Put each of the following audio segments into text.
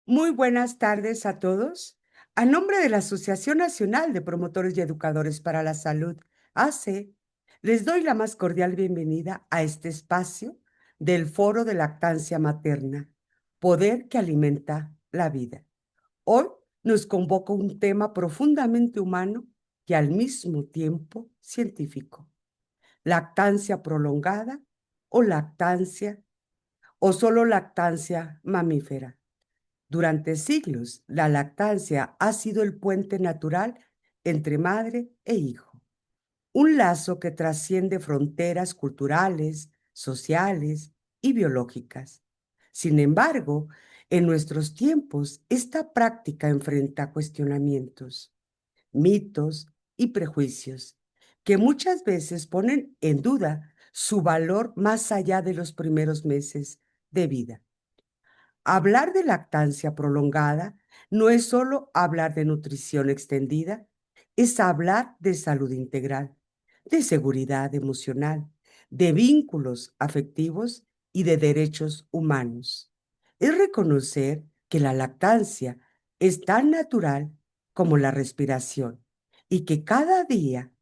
Muy buenas tardes a todos. A nombre de la Asociación Nacional de Promotores y Educadores para la Salud, ACE, les doy la más cordial bienvenida a este espacio del Foro de Lactancia Materna, Poder que Alimenta la Vida. Hoy nos convoca un tema profundamente humano y al mismo tiempo científico: lactancia prolongada o lactancia o solo lactancia mamífera. Durante siglos, la lactancia ha sido el puente natural entre madre e hijo, un lazo que trasciende fronteras culturales, sociales y biológicas. Sin embargo, en nuestros tiempos, esta práctica enfrenta cuestionamientos, mitos y prejuicios que muchas veces ponen en duda su valor más allá de los primeros meses de vida. Hablar de lactancia prolongada no es solo hablar de nutrición extendida, es hablar de salud integral, de seguridad emocional, de vínculos afectivos y de derechos humanos. Es reconocer que la lactancia es tan natural como la respiración y que cada día,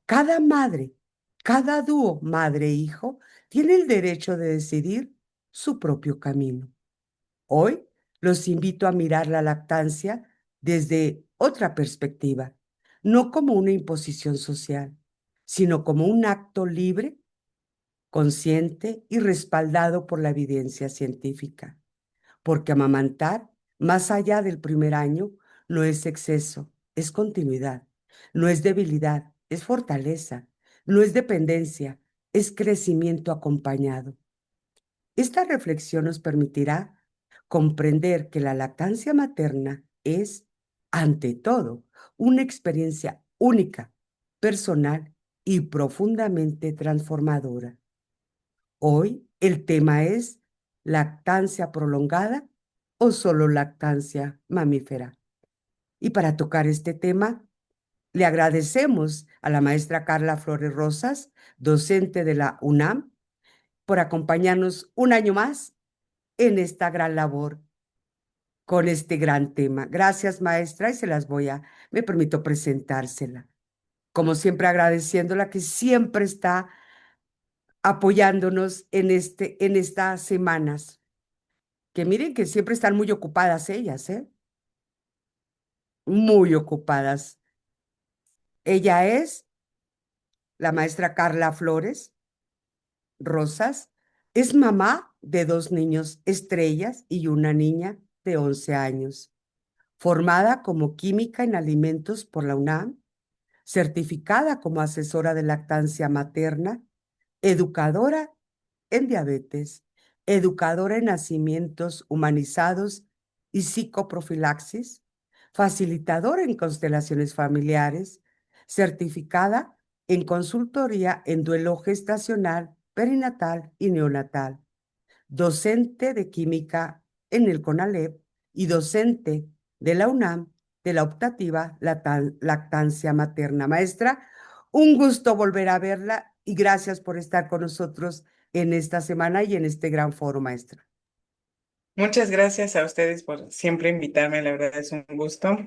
cada madre, cada dúo madre-hijo tiene el derecho de decidir su propio camino. Hoy los invito a mirar la lactancia desde otra perspectiva, no como una imposición social, sino como un acto libre, consciente y respaldado por la evidencia científica. Porque amamantar, más allá del primer año, no es exceso, es continuidad, no es debilidad, es fortaleza, no es dependencia, es crecimiento acompañado. Esta reflexión nos permitirá comprender que la lactancia materna es, ante todo, una experiencia única, personal y profundamente transformadora. Hoy el tema es lactancia prolongada o solo lactancia mamífera. Y para tocar este tema, le agradecemos a la maestra Carla Flores Rosas, docente de la UNAM, por acompañarnos un año más en esta gran labor con este gran tema. Gracias, maestra, y me permito presentársela. Como siempre, agradeciéndola que siempre está apoyándonos en estas semanas, que miren que siempre están muy ocupadas ellas, ¿eh? Muy ocupadas. Ella es la maestra Carla Flores Rosas, es mamá de dos niños estrellas y una niña de 11 años. Formada como química en alimentos por la UNAM, certificada como asesora de lactancia materna, educadora en diabetes, educadora en nacimientos humanizados y psicoprofilaxis, facilitadora en constelaciones familiares, certificada en consultoría en duelo gestacional, perinatal y neonatal, docente de química en el CONALEP y docente de la UNAM de la optativa lactancia materna. Maestra, un gusto volver a verla y gracias por estar con nosotros en esta semana y en este gran foro, maestra. Muchas gracias a ustedes por siempre invitarme, la verdad es un gusto.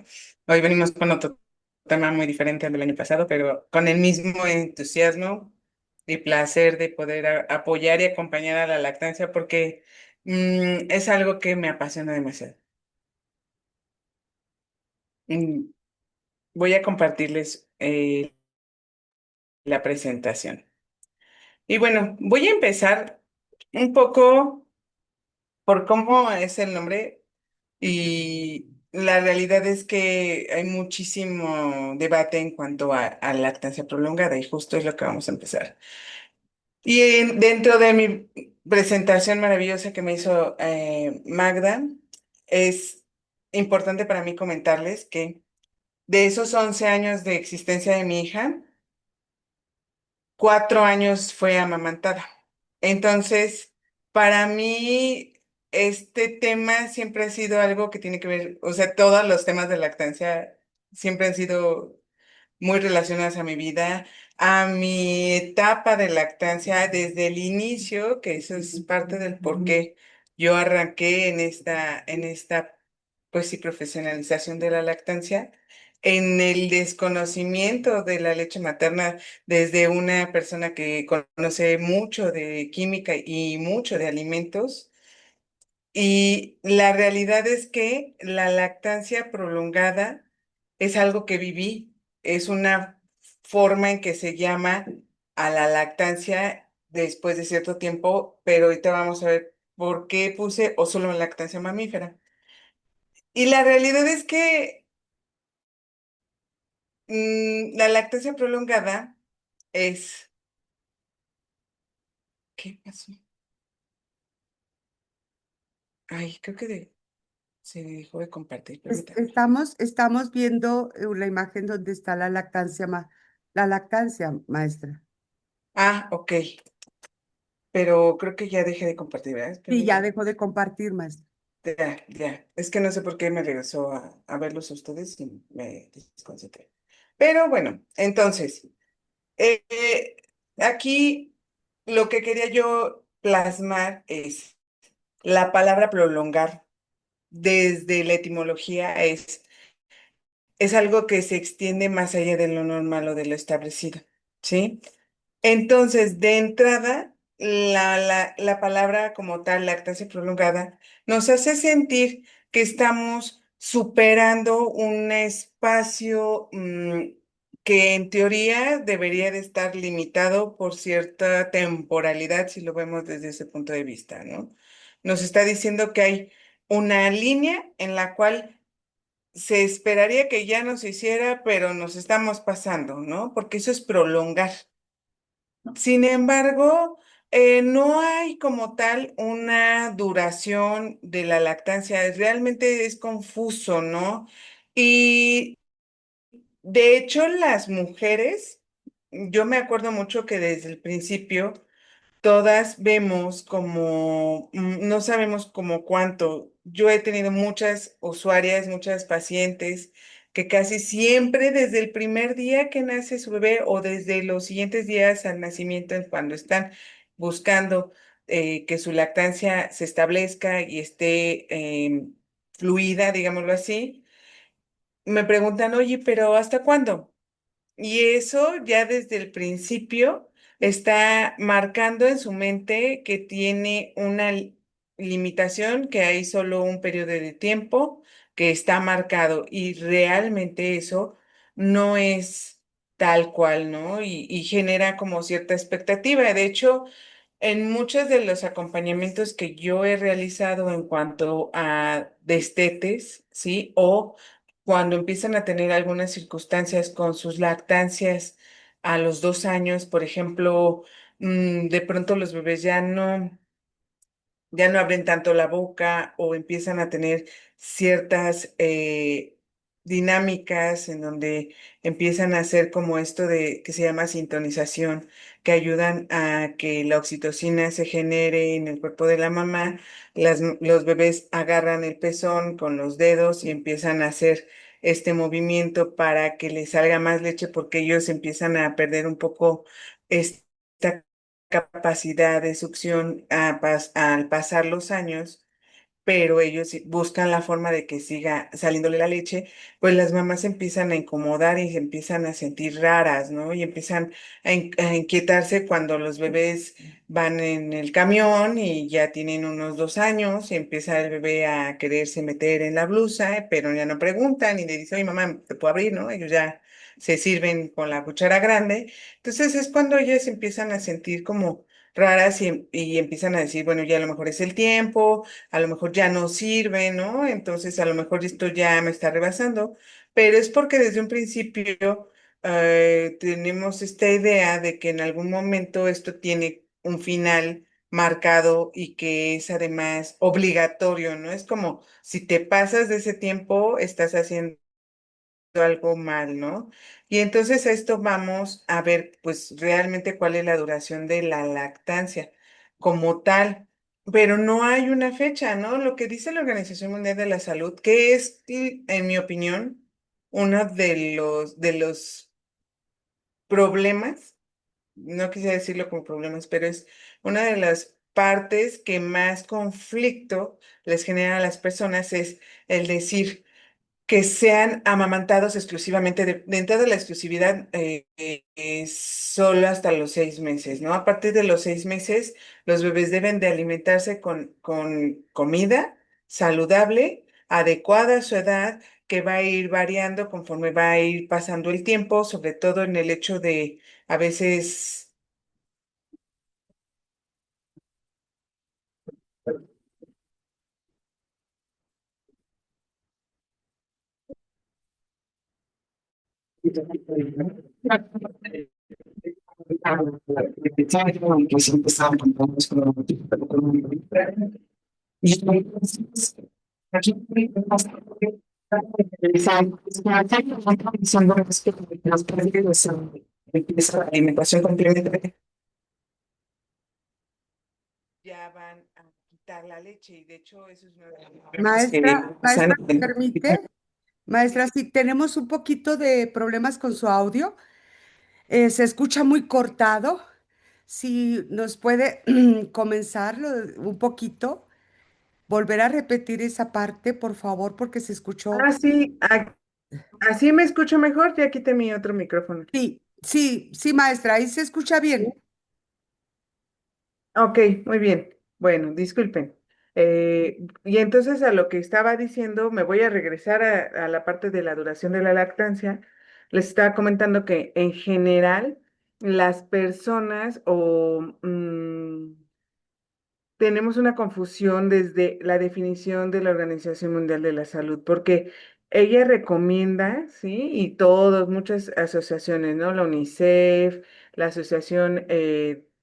Hoy venimos con otro tema muy diferente al del año pasado, pero con el mismo entusiasmo y placer de poder apoyar y acompañar a la lactancia porque es algo que me apasiona demasiado. Mm, Voy a compartirles la presentación. Y bueno, voy a empezar un poco por cómo es el nombre. Y la realidad es que hay muchísimo debate en cuanto a lactancia prolongada y justo es lo que vamos a empezar. Y dentro de mi presentación maravillosa que me hizo Magda, es importante para mí comentarles que de esos 11 años de existencia de mi hija, 4 años fue amamantada. Entonces, para mí, este tema siempre ha sido algo que tiene que ver, o sea, todos los temas de lactancia siempre han sido muy relacionados a mi vida, a mi etapa de lactancia desde el inicio, que eso es parte del por qué yo arranqué en esta pues sí, profesionalización de la lactancia, en el desconocimiento de la leche materna desde una persona que conoce mucho de química y mucho de alimentos. Y la realidad es que la lactancia prolongada es algo que viví, es una forma en que se llama a la lactancia después de cierto tiempo, pero ahorita vamos a ver por qué puse o solo lactancia mamífera. Y la realidad es que la lactancia prolongada es... ¿Qué pasó? Ay, creo que se dejó de compartir, permítame. Estamos viendo la imagen donde está la lactancia, maestra. Ah, ok, pero creo que ya dejé de compartir, ¿verdad? Sí, ya Permítame. dejó de compartir, maestra. Ya, ya. Es que no sé por qué me regresó a verlos a ustedes y me desconcentré. Pero bueno, entonces, eh, aquí lo que quería yo plasmar es la palabra prolongar. Desde la etimología es algo que se extiende más allá de lo normal o de lo establecido, ¿sí? Entonces, de entrada, la palabra como tal, lactancia prolongada, nos hace sentir que estamos superando un espacio que en teoría debería de estar limitado por cierta temporalidad, si lo vemos desde ese punto de vista, ¿no? Nos está diciendo que hay una línea en la cual se esperaría que ya no se hiciera, pero nos estamos pasando, ¿no? Porque eso es prolongar. Sin embargo, no hay como tal una duración de la lactancia, realmente es confuso, ¿no? Y de hecho, las mujeres, yo me acuerdo mucho que desde el principio todas vemos como, no sabemos como cuánto. Yo he tenido muchas usuarias, muchas pacientes que casi siempre desde el primer día que nace su bebé o desde los siguientes días al nacimiento, cuando están buscando que su lactancia se establezca y esté fluida, digámoslo así, me preguntan, oye, pero ¿hasta cuándo? Y eso ya desde el principio está marcando en su mente que tiene una limitación, que hay solo un periodo de tiempo que está marcado y realmente eso no es tal cual, ¿no? Y genera como cierta expectativa. De hecho, en muchos de los acompañamientos que yo he realizado en cuanto a destetes, ¿sí? O cuando empiezan a tener algunas circunstancias con sus lactancias a los 2 años, por ejemplo, de pronto los bebés ya no abren tanto la boca o empiezan a tener ciertas dinámicas en donde empiezan a hacer como esto de que se llama sintonización, que ayudan a que la oxitocina se genere en el cuerpo de la mamá. Los bebés agarran el pezón con los dedos y empiezan a hacer este movimiento para que les salga más leche porque ellos empiezan a perder un poco esta capacidad de succión al pasar los años, pero ellos sí buscan la forma de que siga saliéndole la leche, pues las mamás se empiezan a incomodar y se empiezan a sentir raras, ¿no? Y empiezan a inquietarse cuando los bebés van en el camión y ya tienen unos 2 años y empieza el bebé a quererse meter en la blusa, pero ya no preguntan y le dicen, oye, mamá, ¿te puedo abrir? ¿No? Ellos ya se sirven con la cuchara grande. Entonces es cuando ellas empiezan a sentir como raras y empiezan a decir, bueno, ya a lo mejor es el tiempo, a lo mejor ya no sirve, ¿no? Entonces a lo mejor esto ya me está rebasando, pero es porque desde un principio tenemos esta idea de que en algún momento esto tiene un final marcado y que es además obligatorio, ¿no? Es como si te pasas de ese tiempo, estás haciendo algo mal, ¿no? Y entonces a esto vamos a ver, pues realmente cuál es la duración de la lactancia como tal, pero no hay una fecha, ¿no? Lo que dice la Organización Mundial de la Salud, que es, en mi opinión, uno de los problemas, no quisiera decirlo como problemas, pero es una de las partes que más conflicto les genera a las personas es el decir que sean amamantados exclusivamente, de entrada la exclusividad es solo hasta los 6 meses, ¿no? A partir de los 6 meses, los bebés deben de alimentarse con comida saludable, adecuada a su edad, que va a ir variando conforme va a ir pasando el tiempo, sobre todo en el hecho de a veces... Alimentación complementaria ya van a quitar la leche y de hecho eso es uno de los problemas que Maestra, pasan. ¿me permite? Maestra, sí, tenemos un poquito de problemas con su audio. Se escucha muy cortado. Si nos puede comenzarlo un poquito, volver a repetir esa parte, por favor, porque se escuchó. Ah, sí, así me escucho mejor, ya quité mi otro micrófono. Sí, sí, sí, maestra, ahí se escucha bien. Ok, muy bien. Bueno, disculpen. Y entonces a lo que estaba diciendo, me voy a regresar a la parte de la duración de la lactancia. Les estaba comentando que en general las personas tenemos una confusión desde la definición de la Organización Mundial de la Salud, porque ella recomienda, ¿sí? Y todos, muchas asociaciones, ¿no? La UNICEF, la Asociación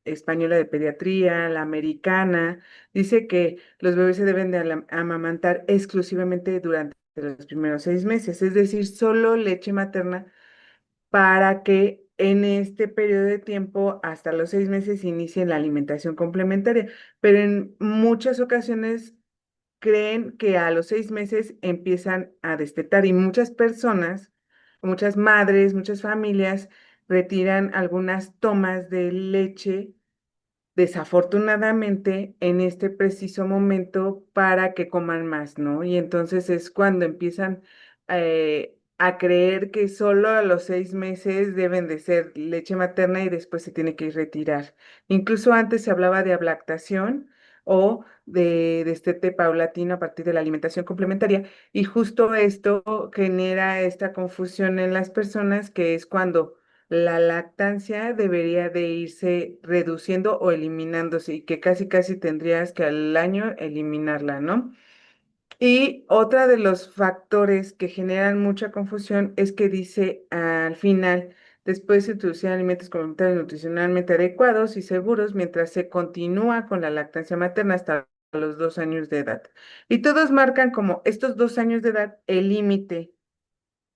Española de Pediatría, la Americana, dice que los bebés se deben de amamantar exclusivamente durante los primeros 6 meses, es decir, solo leche materna para que en este periodo de tiempo, hasta los 6 meses, inicien la alimentación complementaria. Pero en muchas ocasiones creen que a los 6 meses empiezan a destetar y muchas personas, muchas madres, muchas familias retiran algunas tomas de leche desafortunadamente en este preciso momento para que coman más, ¿no? Y entonces es cuando empiezan a creer que solo a los 6 meses deben de ser leche materna y después se tiene que retirar. Incluso antes se hablaba de ablactación o de destete paulatino a partir de la alimentación complementaria y justo esto genera esta confusión en las personas que es cuando la lactancia debería de irse reduciendo o eliminándose y que casi casi tendrías que al año eliminarla, ¿no? Y otra de los factores que generan mucha confusión es que dice al final, después se introducir alimentos complementarios nutricionalmente adecuados y seguros mientras se continúa con la lactancia materna hasta los 2 años de edad. Y todos marcan como estos 2 años de edad el límite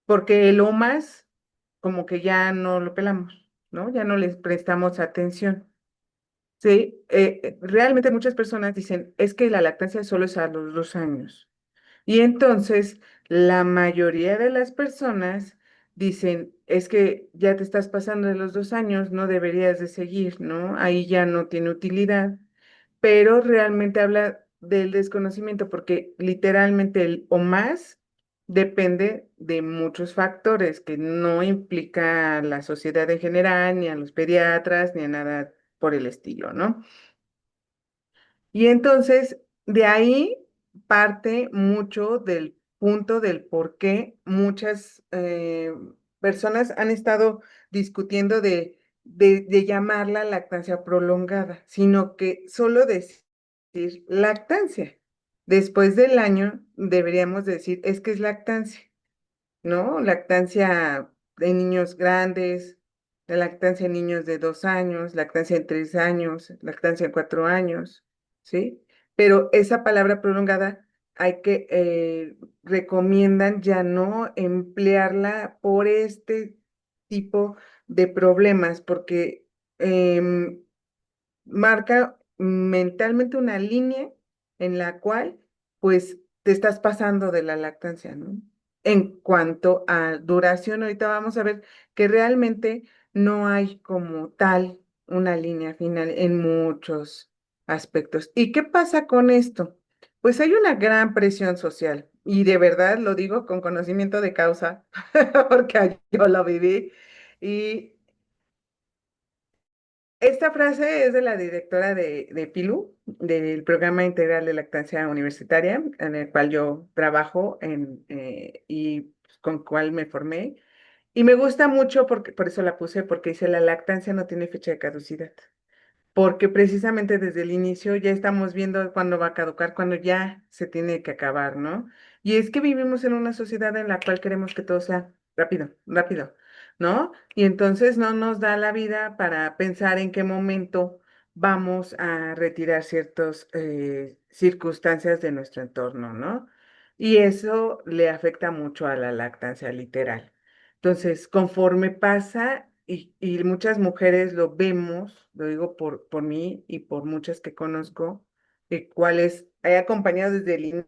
porque lo más como que ya no lo pelamos, ¿no? Ya no les prestamos atención. Sí, realmente muchas personas dicen, es que la lactancia solo es a los 2 años. Y entonces la mayoría de las personas dicen, es que ya te estás pasando de los 2 años, no deberías de seguir, ¿no? Ahí ya no tiene utilidad, pero realmente habla del desconocimiento porque literalmente el o más depende de muchos factores que no implica a la sociedad en general, ni a los pediatras, ni a nada por el estilo, ¿no? Y entonces, de ahí parte mucho del punto del por qué muchas personas han estado discutiendo de llamarla lactancia prolongada, sino que solo decir lactancia. Después del año deberíamos decir, es que es lactancia. ¿No? Lactancia de niños grandes, la lactancia en niños de 2 años, lactancia en 3 años, lactancia en 4 años, ¿sí? Pero esa palabra prolongada hay que, recomiendan ya no emplearla por este tipo de problemas, porque em, marca mentalmente una línea en la cual, pues, te estás pasando de la lactancia, ¿no? En cuanto a duración, ahorita vamos a ver que realmente no hay como tal una línea final en muchos aspectos. ¿Y qué pasa con esto? Pues hay una gran presión social y de verdad lo digo con conocimiento de causa, porque yo lo viví. Y esta frase es de la directora de PILU, del Programa Integral de Lactancia Universitaria, en el cual yo trabajo y pues, con cual me formé. Y me gusta mucho porque, por eso la puse, porque dice la lactancia no tiene fecha de caducidad, porque precisamente desde el inicio ya estamos viendo cuándo va a caducar, cuándo ya se tiene que acabar, ¿no? Y es que vivimos en una sociedad en la cual queremos que todo sea rápido, rápido, ¿no? Y entonces no nos da la vida para pensar en qué momento vamos a retirar ciertas circunstancias de nuestro entorno, ¿no? Y eso le afecta mucho a la lactancia literal. Entonces, conforme pasa, y muchas mujeres lo vemos, lo digo por mí y por muchas que conozco, cuales he acompañado desde el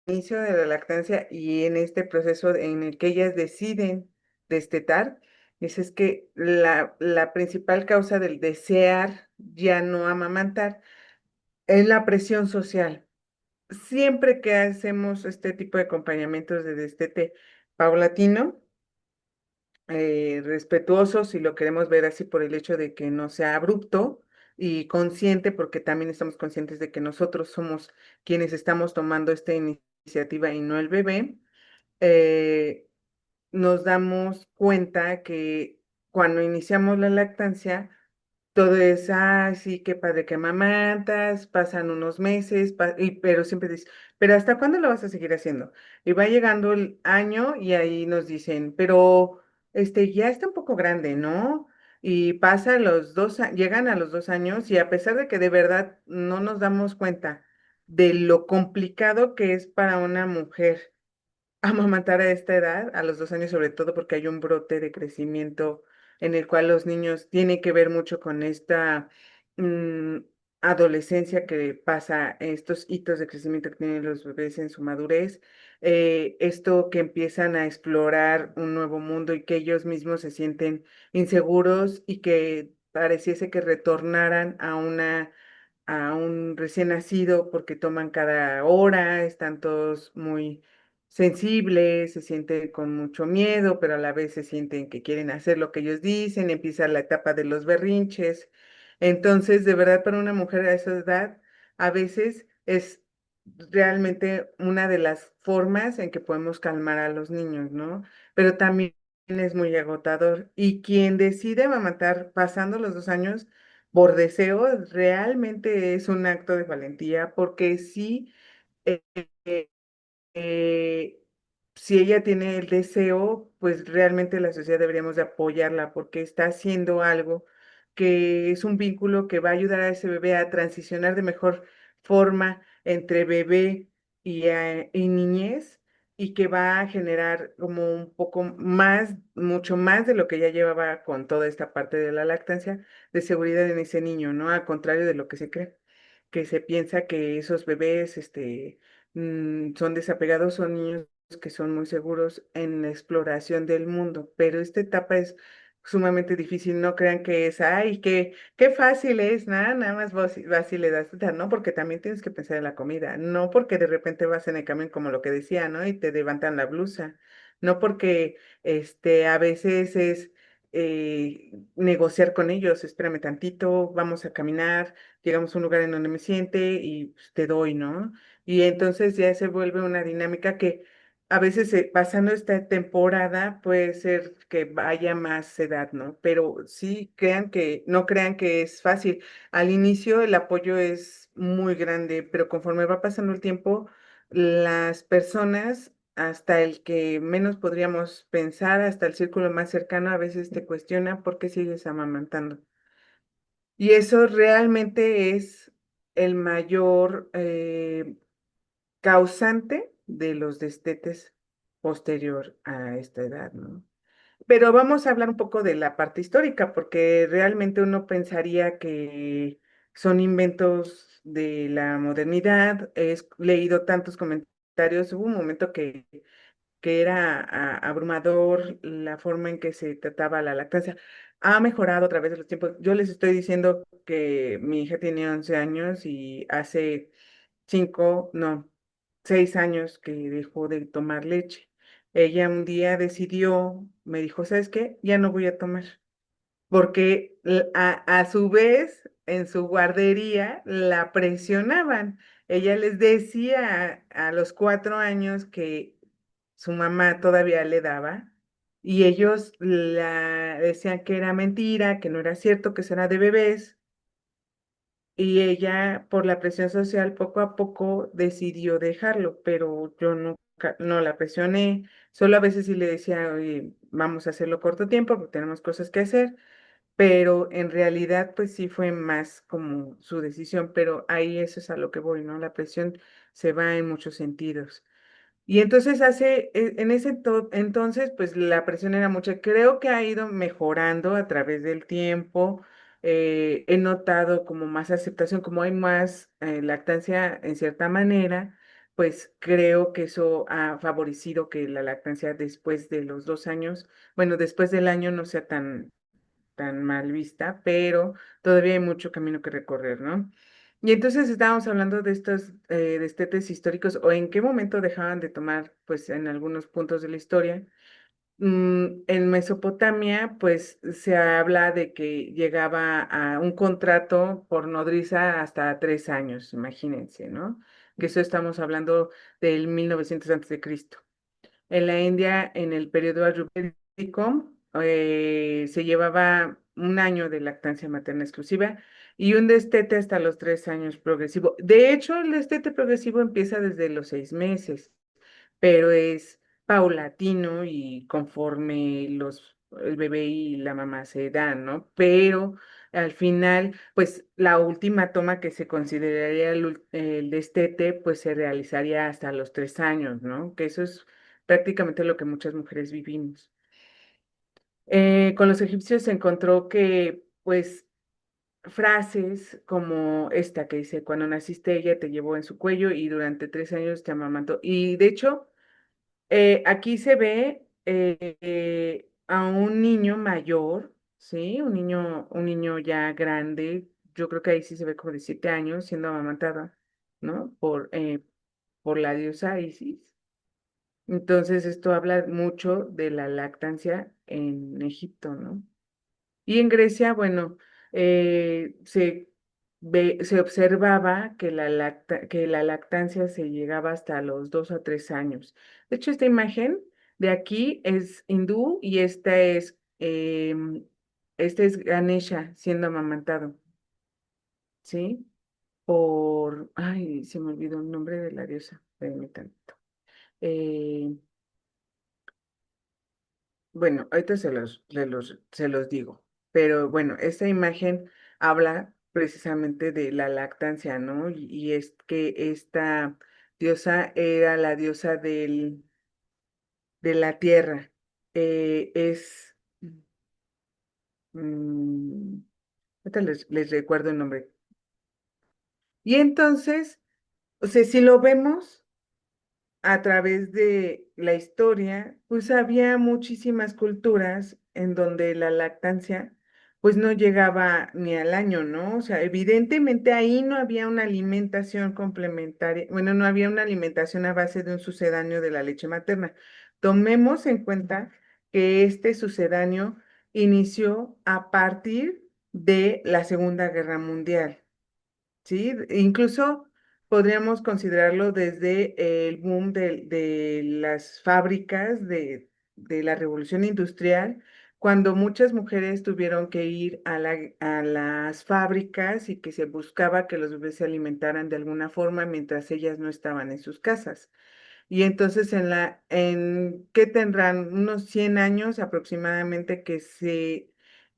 inicio de la lactancia y en este proceso en el que ellas deciden destetar, es que la principal causa del desear ya no amamantar es la presión social. Siempre que hacemos este tipo de acompañamientos de destete paulatino, respetuoso, si lo queremos ver así por el hecho de que no sea abrupto y consciente, porque también estamos conscientes de que nosotros somos quienes estamos tomando esta iniciativa y no el bebé, eh, nos damos cuenta que cuando iniciamos la lactancia, todo es, sí, qué padre que amamantas, pasan unos meses, pero siempre dices, pero ¿hasta cuándo lo vas a seguir haciendo? Y va llegando el año y ahí nos dicen, pero ya está un poco grande, ¿no? Y pasa llegan a los 2 años y a pesar de que de verdad no nos damos cuenta de lo complicado que es para una mujer amamantar a esta edad, a los 2 años sobre todo, porque hay un brote de crecimiento en el cual los niños tienen que ver mucho con esta mm, adolescencia que pasa, estos hitos de crecimiento que tienen los bebés en su madurez, esto que empiezan a explorar un nuevo mundo y que ellos mismos se sienten inseguros y que pareciese que retornaran a un recién nacido porque toman cada hora, están todos muy sensibles, se sienten con mucho miedo, pero a la vez se sienten que quieren hacer lo que ellos dicen, empieza la etapa de los berrinches. Entonces, de verdad, para una mujer a esa edad, a veces es realmente una de las formas en que podemos calmar a los niños, ¿no? Pero también es muy agotador. Y quien decide amamantar pasando los 2 años, por deseo, realmente es un acto de valentía, porque sí, eh, eh, eh, si ella tiene el deseo, pues realmente la sociedad deberíamos de apoyarla, porque está haciendo algo que es un vínculo que va a ayudar a ese bebé a transicionar de mejor forma entre bebé y niñez, y que va a generar como un poco más, mucho más de lo que ya llevaba con toda esta parte de la lactancia, de seguridad en ese niño, ¿no? Al contrario de lo que se cree, que se piensa que esos bebés, son desapegados, son niños que son muy seguros en la exploración del mundo, pero esta etapa es sumamente difícil. No crean que es, ay, qué fácil es, nada más vas y le das, ¿no? Porque también tienes que pensar en la comida, no porque de repente vas en el camión como lo que decía, ¿no? Y te levantan la blusa, no porque, a veces es negociar con ellos, espérame tantito, vamos a caminar, llegamos a un lugar en donde me siente y pues, te doy, ¿no? Y entonces ya se vuelve una dinámica que a veces pasando esta temporada puede ser que vaya más edad, ¿no? Pero sí no crean que es fácil. Al inicio el apoyo es muy grande, pero conforme va pasando el tiempo, las personas, hasta el que menos podríamos pensar, hasta el círculo más cercano, a veces te cuestiona por qué sigues amamantando. Y eso realmente es el mayor causante de los destetes posterior a esta edad, ¿no? Pero vamos a hablar un poco de la parte histórica, porque realmente uno pensaría que son inventos de la modernidad. He leído tantos comentarios. Hubo un momento que que era abrumador la forma en que se trataba la lactancia. Ha mejorado a través de los tiempos. Yo les estoy diciendo que mi hija tiene 11 años y hace 5, no, 6 años que dejó de tomar leche. Ella un día decidió, me dijo, ¿sabes qué? Ya no voy a tomar porque a su vez en su guardería la presionaban. Ella les decía a los 4 años que su mamá todavía le daba y ellos la decían que era mentira, que no era cierto, que eso era de bebés. Y ella, por la presión social, poco a poco decidió dejarlo, pero yo nunca, no la presioné, solo a veces sí le decía, oye, vamos a hacerlo corto tiempo porque tenemos cosas que hacer, pero en realidad pues sí fue más como su decisión, pero ahí eso es a lo que voy, ¿no? La presión se va en muchos sentidos. Y entonces en ese entonces, pues la presión era mucha. Creo que ha ido mejorando a través del tiempo. He notado como más aceptación, como hay más lactancia en cierta manera, pues creo que eso ha favorecido que la lactancia después de los 2 años, bueno, después del año no sea tan mal vista, pero todavía hay mucho camino que recorrer, ¿no? Y entonces estábamos hablando de estos destetes históricos o en qué momento dejaban de tomar, pues en algunos puntos de la historia. En Mesopotamia, pues se habla de que llegaba a un contrato por nodriza hasta 3 años, imagínense, ¿no? Que eso estamos hablando del 1900 antes de Cristo. En la India, en el periodo ayurvédico, se llevaba un año de lactancia materna exclusiva y un destete hasta los 3 años progresivo. De hecho, el destete progresivo empieza desde los 6 meses, pero es paulatino y conforme el bebé y la mamá se dan, ¿no? Pero al final, pues la última toma que se consideraría el destete, pues se realizaría hasta los 3 años, ¿no? Que eso es prácticamente lo que muchas mujeres vivimos. Con los egipcios se encontró que, pues, frases como esta que dice, cuando naciste ella te llevó en su cuello y durante 3 años te amamantó. Y de hecho, aquí se ve a un niño mayor, ¿sí? Un niño ya grande, yo creo que ahí sí se ve como de 7 años siendo amamantada, ¿no? Por la diosa Isis. Entonces, esto habla mucho de la lactancia en Egipto, ¿no? Y en Grecia, bueno, se observaba que que la lactancia se llegaba hasta los 2 a 3 años. De hecho, esta imagen de aquí es hindú y este es Ganesha siendo amamantado, ¿sí? Ay, se me olvidó el nombre de la diosa, espérenme tantito. Eh, Bueno, ahorita se los digo, pero bueno, esta imagen habla precisamente de la lactancia, ¿no? Y es que esta diosa era la diosa de la tierra. Es, mm, ahorita les recuerdo el nombre. Y entonces, o sea, si lo vemos a través de la historia, pues había muchísimas culturas en donde la lactancia pues no llegaba ni al año, ¿no? O sea, evidentemente ahí no había una alimentación complementaria, bueno, no había una alimentación a base de un sucedáneo de la leche materna. Tomemos en cuenta que este sucedáneo inició a partir de la Segunda Guerra Mundial. Sí, incluso podríamos considerarlo desde el boom de las fábricas de la revolución industrial, cuando muchas mujeres tuvieron que ir a las fábricas y que se buscaba que los bebés se alimentaran de alguna forma mientras ellas no estaban en sus casas. Y entonces ¿qué tendrán? Unos 100 años aproximadamente que se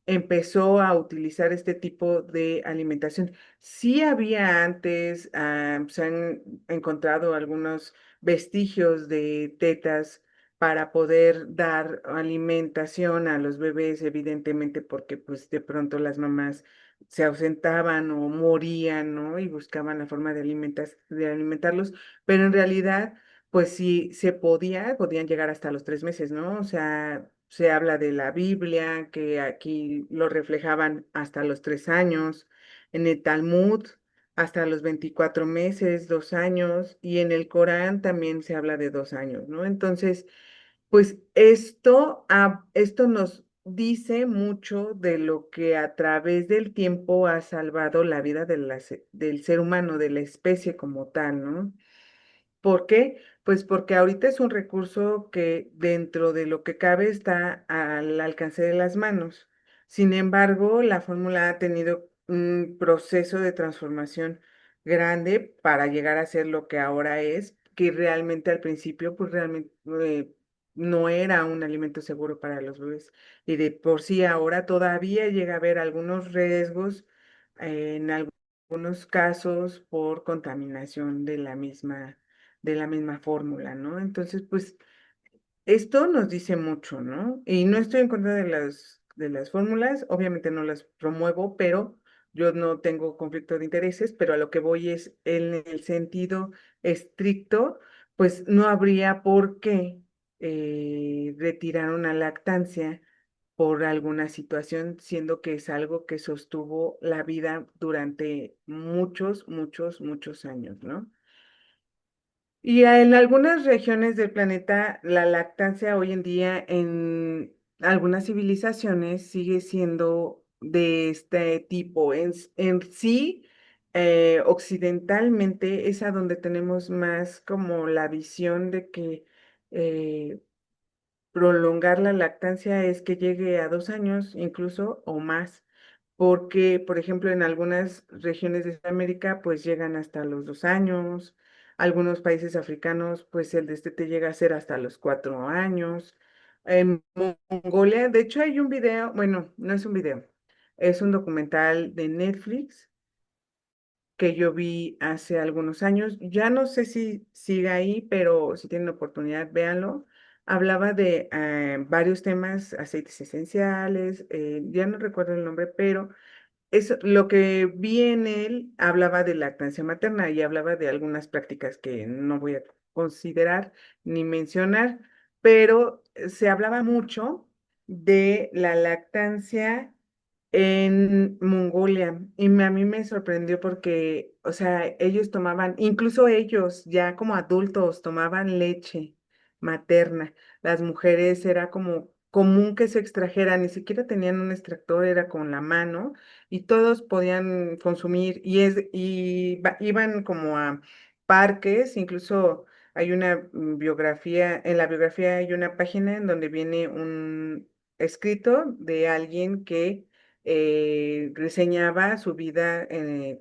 empezó a utilizar este tipo de alimentación. Sí había antes, se han encontrado algunos vestigios de tetas para poder dar alimentación a los bebés, evidentemente porque pues de pronto las mamás se ausentaban o morían, ¿no? Y buscaban la forma de alimentarlos, pero en realidad pues sí se podían llegar hasta los 3 meses, ¿no? O sea, se habla de la Biblia, que aquí lo reflejaban hasta los 3 años, en el Talmud hasta los 24 meses, 2 años, y en el Corán también se habla de 2 años, ¿no? Entonces, pues esto nos dice mucho de lo que a través del tiempo ha salvado la vida del ser humano, de la especie como tal, ¿no? ¿Por qué? Pues porque ahorita es un recurso que dentro de lo que cabe está al alcance de las manos. Sin embargo, la fórmula ha tenido un proceso de transformación grande para llegar a ser lo que ahora es, que realmente al principio, pues realmente no era un alimento seguro para los bebés. Y de por sí ahora todavía llega a haber algunos riesgos en algunos casos por contaminación de la misma fórmula, ¿no? Entonces, pues esto nos dice mucho, ¿no? Y no estoy en contra de las fórmulas, obviamente no las promuevo, pero yo no tengo conflicto de intereses, pero a lo que voy es en el sentido estricto, pues no habría por qué retirar una lactancia por alguna situación, siendo que es algo que sostuvo la vida durante muchos, muchos, muchos años, ¿no? Y en algunas regiones del planeta, la lactancia hoy en día en algunas civilizaciones sigue siendo de este tipo. En sí, occidentalmente es a donde tenemos más como la visión de que eh, prolongar la lactancia es que llegue a 2 años incluso o más, porque, por ejemplo, en algunas regiones de América, pues llegan hasta los 2 años, algunos países africanos, pues el destete llega a ser hasta los 4 años. En Mongolia, de hecho, hay un video, bueno, no es un video, es un documental de Netflix que yo vi hace algunos años. Ya no sé si sigue ahí, pero si tienen oportunidad, véanlo. Hablaba de varios temas, aceites esenciales, ya no recuerdo el nombre, pero eso, lo que vi en él hablaba de lactancia materna y hablaba de algunas prácticas que no voy a considerar ni mencionar, pero se hablaba mucho de la lactancia en Mongolia y a mí me sorprendió porque, o sea, ellos tomaban, incluso ellos ya como adultos tomaban leche materna. Las mujeres era como común que se extrajeran, ni siquiera tenían un extractor, era con la mano y todos podían consumir iban como a parques, incluso hay una biografía, en la biografía hay una página en donde viene un escrito de alguien que reseñaba su vida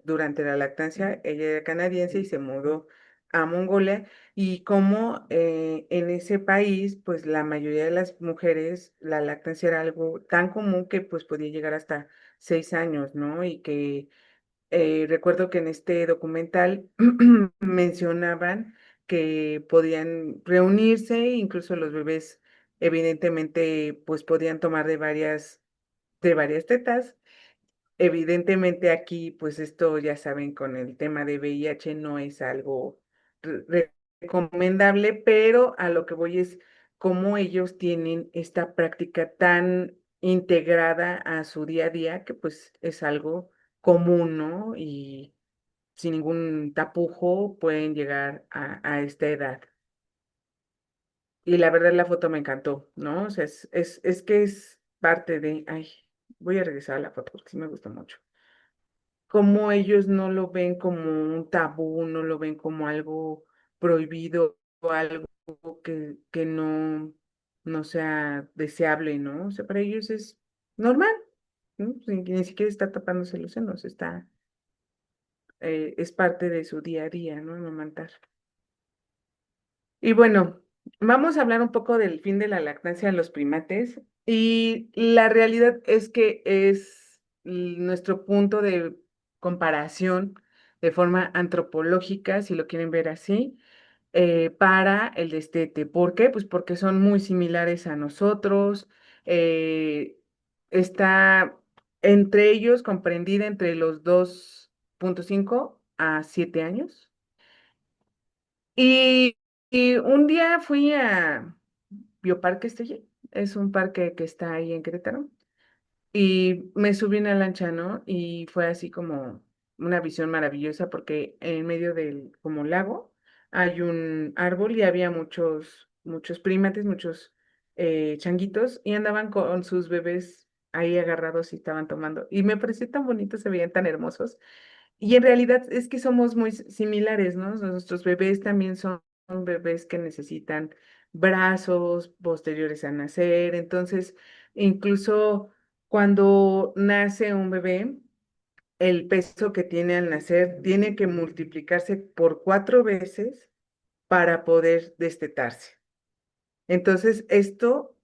durante la lactancia. Ella era canadiense y se mudó a Mongolia y cómo en ese país, pues la mayoría de las mujeres, la lactancia era algo tan común que pues podía llegar hasta 6 años, ¿no? Y que recuerdo que en este documental mencionaban que podían reunirse, incluso los bebés evidentemente pues podían tomar de varias tetas. Evidentemente aquí, pues esto ya saben, con el tema de VIH no es algo recomendable, pero a lo que voy es cómo ellos tienen esta práctica tan integrada a su día a día, que pues es algo común, ¿no? Y sin ningún tapujo pueden llegar a esta edad. Y la verdad la foto me encantó, ¿no? O sea, es que es parte de, ay, voy a regresar a la foto porque sí me gusta mucho. Cómo ellos no lo ven como un tabú, no lo ven como algo prohibido o algo que no sea deseable, ¿no? O sea, para ellos es normal, ¿no? Ni siquiera está tapándose los senos, es parte de su día a día, ¿no? Amamantar. Y bueno, vamos a hablar un poco del fin de la lactancia en los primates. Y la realidad es que es nuestro punto de comparación de forma antropológica, si lo quieren ver así, para el destete. ¿Por qué? Pues porque son muy similares a nosotros. eh, Está entre ellos comprendida entre los 2,5 a 7 años. Y un día fui a Bioparque Estella, es un parque que está ahí en Querétaro, y me subí en la lancha, ¿no? Y fue así como una visión maravillosa porque en medio del como lago hay un árbol y había muchos primates, muchos changuitos y andaban con sus bebés ahí agarrados y estaban tomando. Y me pareció tan bonito, se veían tan hermosos. Y en realidad es que somos muy similares, ¿no? Nuestros bebés también son bebés que necesitan brazos posteriores a nacer. Entonces, incluso cuando nace un bebé, el peso que tiene al nacer tiene que multiplicarse por 4 veces para poder destetarse. Entonces, esto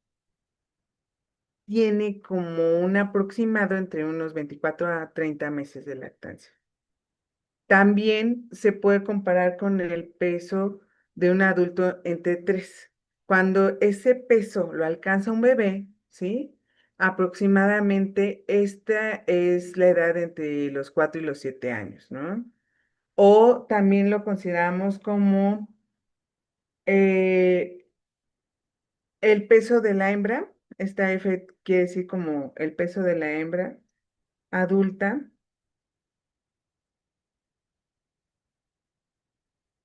tiene como un aproximado entre unos 24 a 30 meses de lactancia. También se puede comparar con el peso de un adulto entre 3. Cuando ese peso lo alcanza un bebé, ¿sí? Aproximadamente esta es la edad entre los 4 y los 7 años, ¿no? O también lo consideramos como eh, el peso de la hembra. Esta F quiere decir como el peso de la hembra adulta.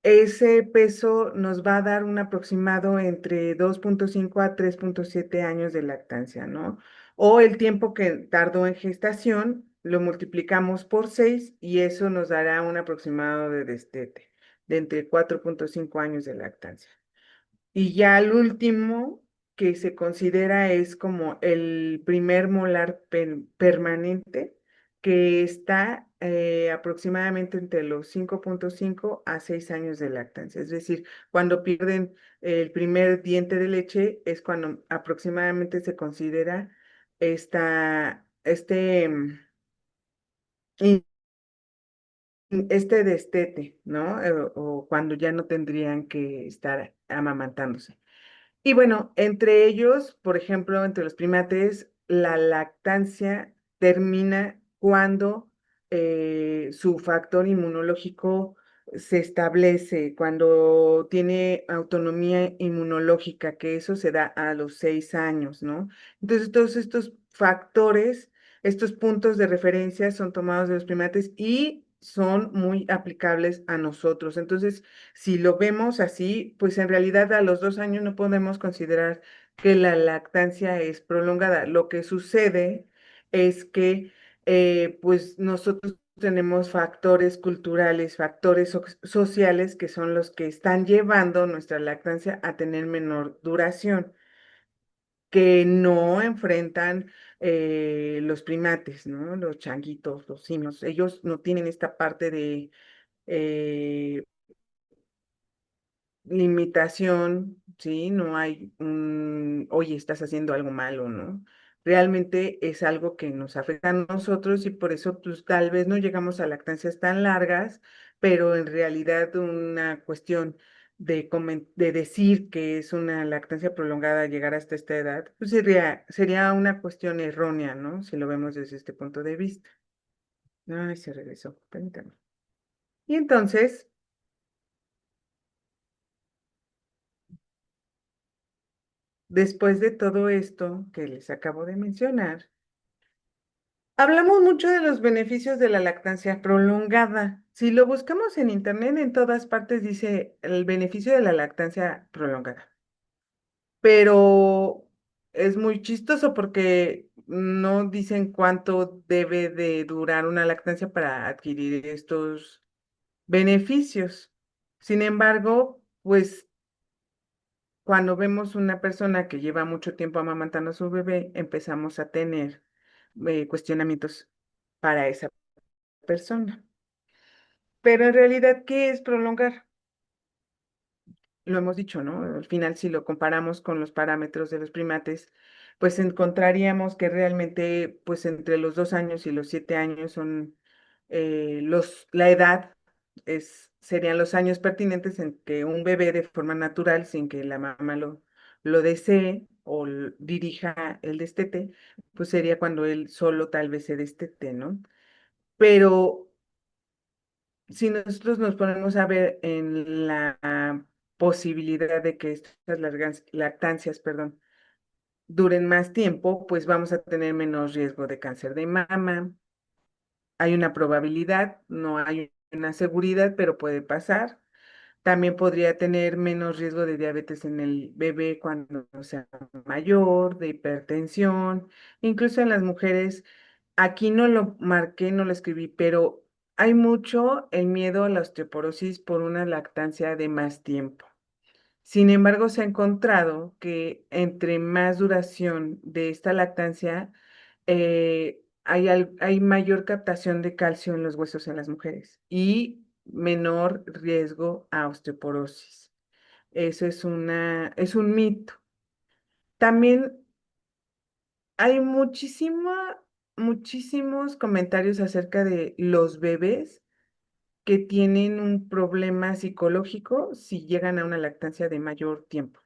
Ese peso nos va a dar un aproximado entre 2,5 a 3,7 años de lactancia, ¿no? O el tiempo que tardó en gestación, lo multiplicamos por 6 y eso nos dará un aproximado de destete de entre 4,5 años de lactancia. Y ya el último que se considera es como el primer molar permanente, que está aproximadamente entre los 5,5 a 6 años de lactancia. Es decir, cuando pierden el primer diente de leche es cuando aproximadamente se considera in- este destete, ¿no? O cuando ya no tendrían que estar amamantándose. Y bueno, entre ellos, por ejemplo, entre los primates, la lactancia termina cuando su factor inmunológico se establece, cuando tiene autonomía inmunológica, que eso se da a los 6 años, ¿no? Entonces, todos estos factores, estos puntos de referencia son tomados de los primates y son muy aplicables a nosotros. Entonces, si lo vemos así, pues en realidad a los 2 años no podemos considerar que la lactancia es prolongada. Lo que sucede es que pues nosotros tenemos factores culturales, factores sociales que son los que están llevando nuestra lactancia a tener menor duración, que no enfrentan los primates, ¿no? Los changuitos, los simios. Ellos no tienen esta parte de eh, limitación, ¿sí? No hay oye, estás haciendo algo malo, ¿no? Realmente es algo que nos afecta a nosotros y por eso, pues, tal vez no llegamos a lactancias tan largas, pero en realidad una cuestión de decir que es una lactancia prolongada llegar hasta esta edad, pues sería una cuestión errónea, ¿no? Si lo vemos desde este punto de vista. Ay, se regresó, permítame. Y entonces, después de todo esto que les acabo de mencionar, hablamos mucho de los beneficios de la lactancia prolongada. Si lo buscamos en internet, en todas partes dice el beneficio de la lactancia prolongada. Pero es muy chistoso porque no dicen cuánto debe de durar una lactancia para adquirir estos beneficios. Sin embargo, pues cuando vemos una persona que lleva mucho tiempo amamantando a su bebé, empezamos a tener cuestionamientos para esa persona. Pero en realidad, ¿qué es prolongar? Lo hemos dicho, ¿no? Al final, si lo comparamos con los parámetros de los primates, pues encontraríamos que realmente, pues entre los 2 años y los 7 años son la edad serían los años pertinentes en que un bebé de forma natural, sin que la mamá lo desee o dirija el destete, pues sería cuando él solo tal vez se destete, ¿no? Pero si nosotros nos ponemos a ver en la posibilidad de que estas lactancias, perdón, duren más tiempo, pues vamos a tener menos riesgo de cáncer de mama. Hay una probabilidad, no hay una seguridad, pero puede pasar. También podría tener menos riesgo de diabetes en el bebé cuando sea mayor, de hipertensión, incluso en las mujeres. Aquí no lo marqué, no lo escribí, pero hay mucho el miedo a la osteoporosis por una lactancia de más tiempo. Sin embargo, se ha encontrado que entre más duración de esta lactancia, hay mayor captación de calcio en los huesos en las mujeres y menor riesgo a osteoporosis. Eso es un mito. También hay muchísimos comentarios acerca de los bebés que tienen un problema psicológico si llegan a una lactancia de mayor tiempo,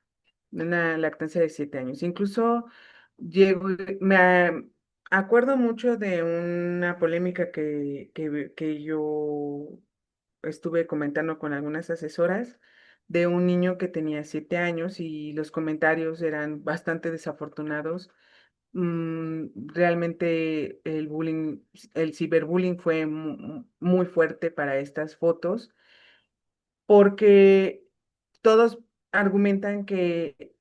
una lactancia de 7 años. Incluso llego, acuerdo mucho de una polémica que yo estuve comentando con algunas asesoras de un niño que tenía 7 años y los comentarios eran bastante desafortunados. Realmente el ciberbullying fue muy fuerte para estas fotos porque todos argumentan que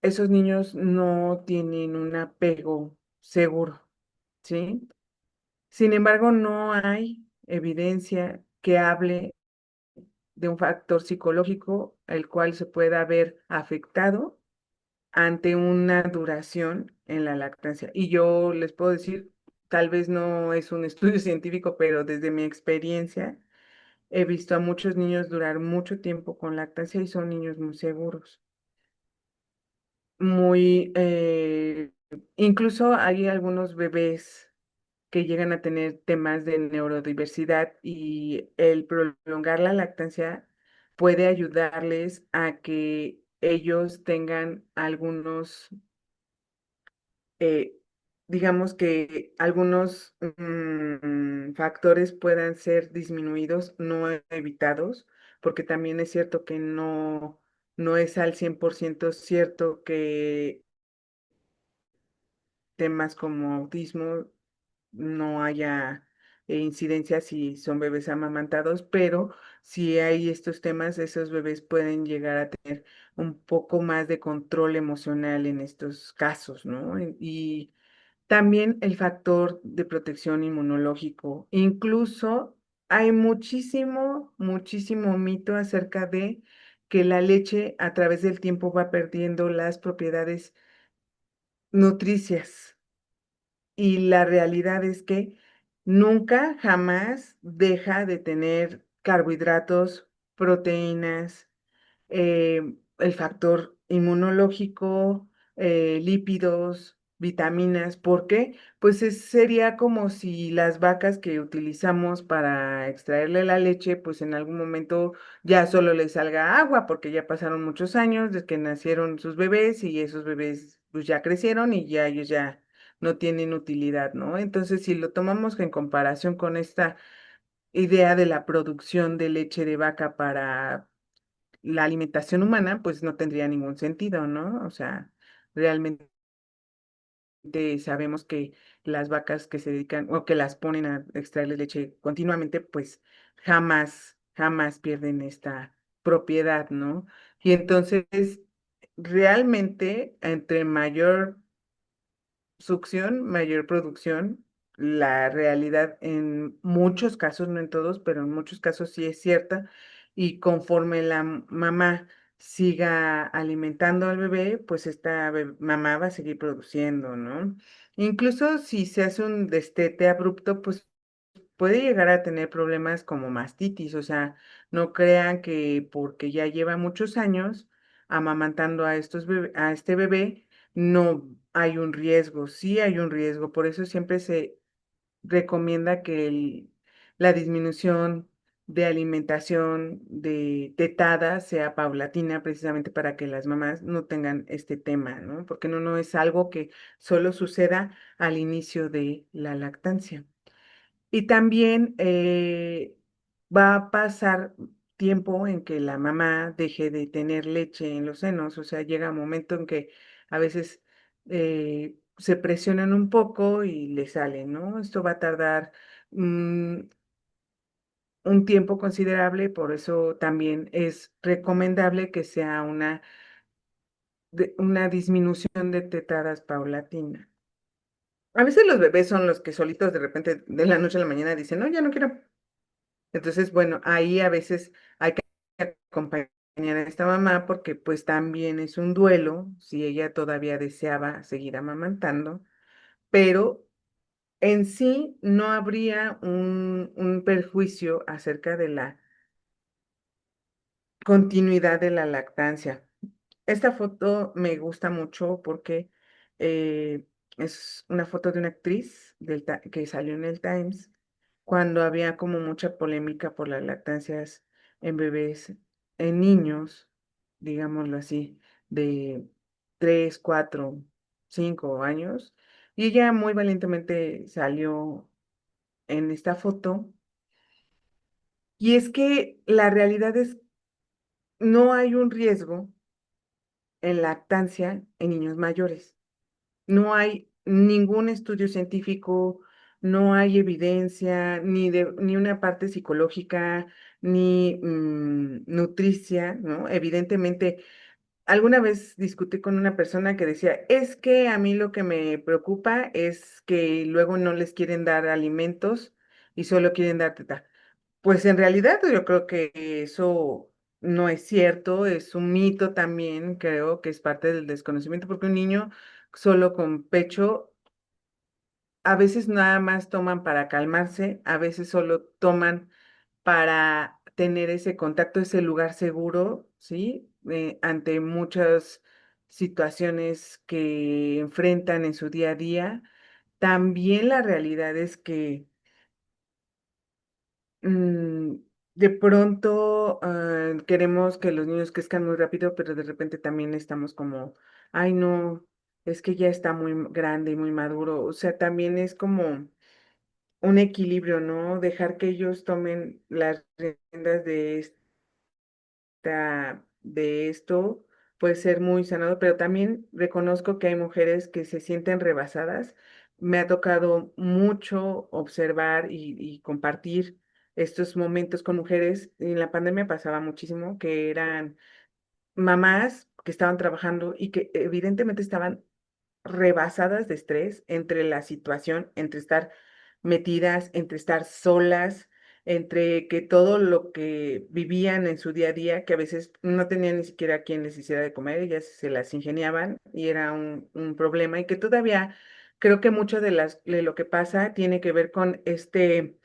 esos niños no tienen un apego seguro, ¿sí? Sin embargo, no hay evidencia que hable de un factor psicológico el cual se pueda ver afectado ante una duración en la lactancia. Y yo les puedo decir, tal vez no es un estudio científico, pero desde mi experiencia he visto a muchos niños durar mucho tiempo con lactancia y son niños muy seguros. Muy, incluso hay algunos bebés que llegan a tener temas de neurodiversidad y el prolongar la lactancia puede ayudarles a que ellos tengan algunos, eh, digamos que algunos factores puedan ser disminuidos, no evitados, porque también es cierto que no es al 100% cierto que temas como autismo no haya incidencia si son bebés amamantados, pero si hay estos temas, esos bebés pueden llegar a tener un poco más de control emocional en estos casos, ¿no? Y también el factor de protección inmunológico. Incluso hay muchísimo mito acerca de que la leche a través del tiempo va perdiendo las propiedades nutricias. Y la realidad es que nunca, jamás deja de tener carbohidratos, proteínas, el factor inmunológico, lípidos, vitaminas. ¿Por qué? Pues sería como si las vacas que utilizamos para extraerle la leche, pues en algún momento ya solo les salga agua, porque ya pasaron muchos años desde que nacieron sus bebés y esos bebés pues ya crecieron y ya ellos ya no tienen utilidad, ¿no? Entonces, si lo tomamos en comparación con esta idea de la producción de leche de vaca para la alimentación humana, pues no tendría ningún sentido, ¿no? O sea, realmente sabemos que las vacas que se dedican o que las ponen a extraerles leche continuamente, pues jamás pierden esta propiedad, ¿no? Y entonces, realmente, entre mayor succión, mayor producción. La realidad en muchos casos, no en todos, pero en muchos casos sí es cierta. Y conforme la mamá siga alimentando al bebé, pues esta mamá va a seguir produciendo, ¿no? Incluso si se hace un destete abrupto, pues puede llegar a tener problemas como mastitis. O sea, no crean que porque ya lleva muchos años amamantando a este bebé, no hay un riesgo. Sí hay un riesgo. Por eso siempre se recomienda que la disminución de alimentación de tetada sea paulatina, precisamente para que las mamás no tengan este tema, ¿no? Porque no es algo que solo suceda al inicio de la lactancia. Y también va a pasar tiempo en que la mamá deje de tener leche en los senos, o sea, llega un momento en que a veces se presionan un poco y le salen, ¿no? Esto va a tardar mm, un tiempo considerable, por eso también es recomendable que sea una disminución de tetadas paulatina. A veces los bebés son los que solitos de repente de la noche a la mañana dicen, no, ya no quiero. Entonces, bueno, ahí a veces hay que acompañar a esta mamá porque pues también es un duelo si ella todavía deseaba seguir amamantando, pero en sí no habría un perjuicio acerca de la continuidad de la lactancia. Esta foto me gusta mucho porque eh, es una foto de una actriz que salió en el Times cuando había como mucha polémica por las lactancias en bebés, en niños, digámoslo así, de 3, 4, 5 años. Y ella muy valientemente salió en esta foto. Y es que la realidad es, no hay un riesgo en lactancia en niños mayores. No hay ningún estudio científico, no hay evidencia, ni una parte psicológica, ni nutricia, ¿no? Evidentemente, alguna vez discutí con una persona que decía, es que a mí lo que me preocupa es que luego no les quieren dar alimentos y solo quieren dar teta. Pues en realidad yo creo que eso no es cierto, es un mito también, creo que es parte del desconocimiento, porque un niño solo con pecho a veces nada más toman para calmarse, a veces solo toman para tener ese contacto, ese lugar seguro, ¿sí? Ante muchas situaciones que enfrentan en su día a día. También la realidad es que mm, de pronto queremos que los niños crezcan muy rápido, pero de repente también estamos como, ay no, es que ya está muy grande y muy maduro. O sea, también es como un equilibrio, ¿no? Dejar que ellos tomen las riendas de esto puede ser muy sanador, pero también reconozco que hay mujeres que se sienten rebasadas. Me ha tocado mucho observar y compartir estos momentos con mujeres. En la pandemia pasaba muchísimo que eran mamás que estaban trabajando y que evidentemente estaban rebasadas de estrés entre la situación, entre estar metidas, entre estar solas, entre que todo lo que vivían en su día a día, que a veces no tenían ni siquiera quien les hiciera de comer, ellas se las ingeniaban y era un problema y que todavía creo que mucho de lo que pasa tiene que ver con este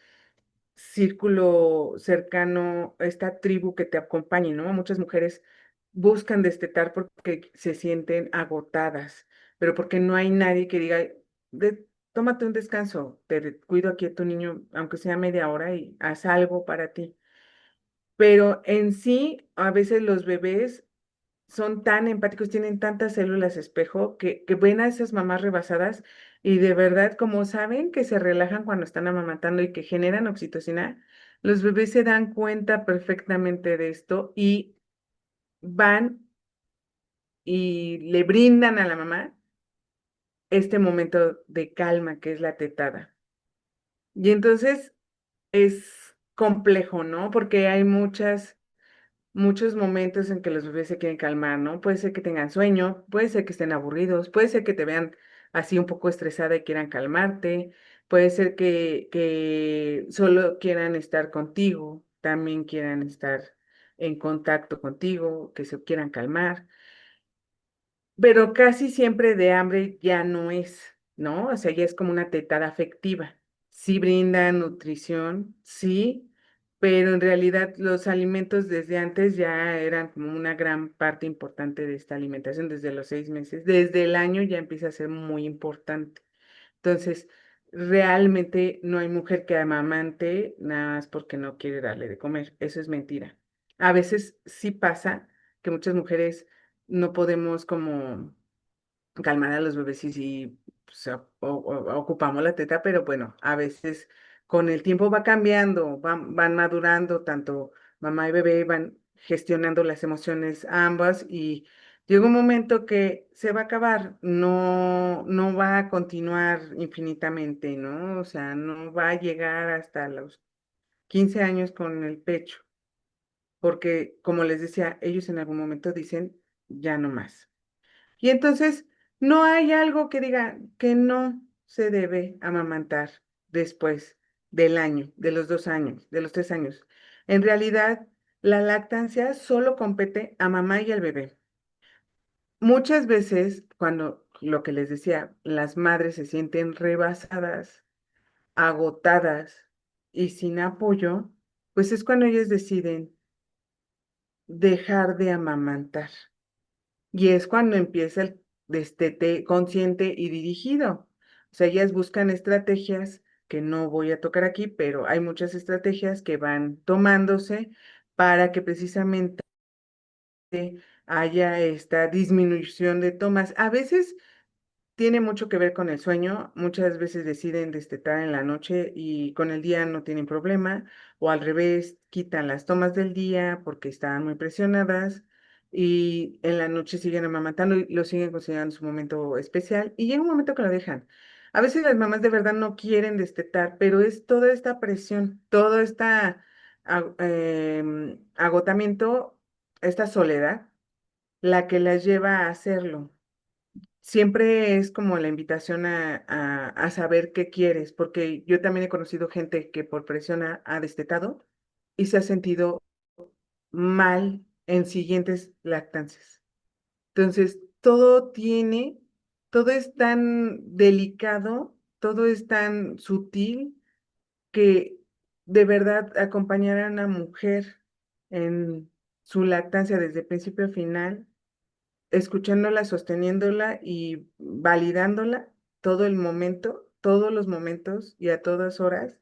círculo cercano, esta tribu que te acompañe, ¿no? Muchas mujeres buscan destetar porque se sienten agotadas, pero porque no hay nadie que diga, tómate un descanso, cuido aquí a tu niño, aunque sea media hora y haz algo para ti. Pero en sí, a veces los bebés son tan empáticos, tienen tantas células espejo que ven a esas mamás rebasadas y de verdad, como saben que se relajan cuando están amamantando y que generan oxitocina, los bebés se dan cuenta perfectamente de esto y van y le brindan a la mamá este momento de calma que es la tetada. Y entonces es complejo, ¿no? Porque hay muchos momentos en que los bebés se quieren calmar, ¿no? Puede ser que tengan sueño, puede ser que estén aburridos, puede ser que te vean así un poco estresada y quieran calmarte, puede ser que solo quieran estar contigo, también quieran estar en contacto contigo, que se quieran calmar, pero casi siempre de hambre ya no es, ¿no? O sea, ya es como una tetada afectiva. Sí brinda nutrición, sí, pero en realidad los alimentos desde antes ya eran como una gran parte importante de esta alimentación desde los 6 meses. Desde el año ya empieza a ser muy importante. Entonces, realmente no hay mujer que amamante nada más porque no quiere darle de comer. Eso es mentira. A veces sí pasa que muchas mujeres no podemos como calmar a los bebés y pues, ocupamos la teta, pero bueno, a veces con el tiempo va cambiando, van madurando tanto mamá y bebé van gestionando las emociones ambas y llega un momento que se va a acabar, no va a continuar infinitamente, ¿no? O sea, no va a llegar hasta los 15 años con el pecho, porque como les decía, ellos en algún momento dicen, ya no más. Y entonces no hay algo que diga que no se debe amamantar después del año, de los 2 años, de los 3 años. En realidad, la lactancia solo compete a mamá y al bebé. Muchas veces, cuando lo que les decía, las madres se sienten rebasadas, agotadas y sin apoyo, pues es cuando ellas deciden dejar de amamantar. Y es cuando empieza el destete consciente y dirigido. O sea, ellas buscan estrategias que no voy a tocar aquí, pero hay muchas estrategias que van tomándose para que precisamente haya esta disminución de tomas. A veces tiene mucho que ver con el sueño. Muchas veces deciden destetar en la noche y con el día no tienen problema, o al revés, quitan las tomas del día porque están muy presionadas y en la noche siguen amamantando y lo siguen considerando su momento especial y llega un momento que lo dejan. A veces las mamás de verdad no quieren destetar, pero es toda esta presión, todo este agotamiento, esta soledad, la que las lleva a hacerlo. Siempre es como la invitación a saber qué quieres, porque yo también he conocido gente que por presión ha destetado y se ha sentido mal en siguientes lactancias. Entonces, todo es tan delicado, todo es tan sutil que de verdad acompañar a una mujer en su lactancia desde principio a final escuchándola, sosteniéndola y validándola todo el momento, todos los momentos y a todas horas,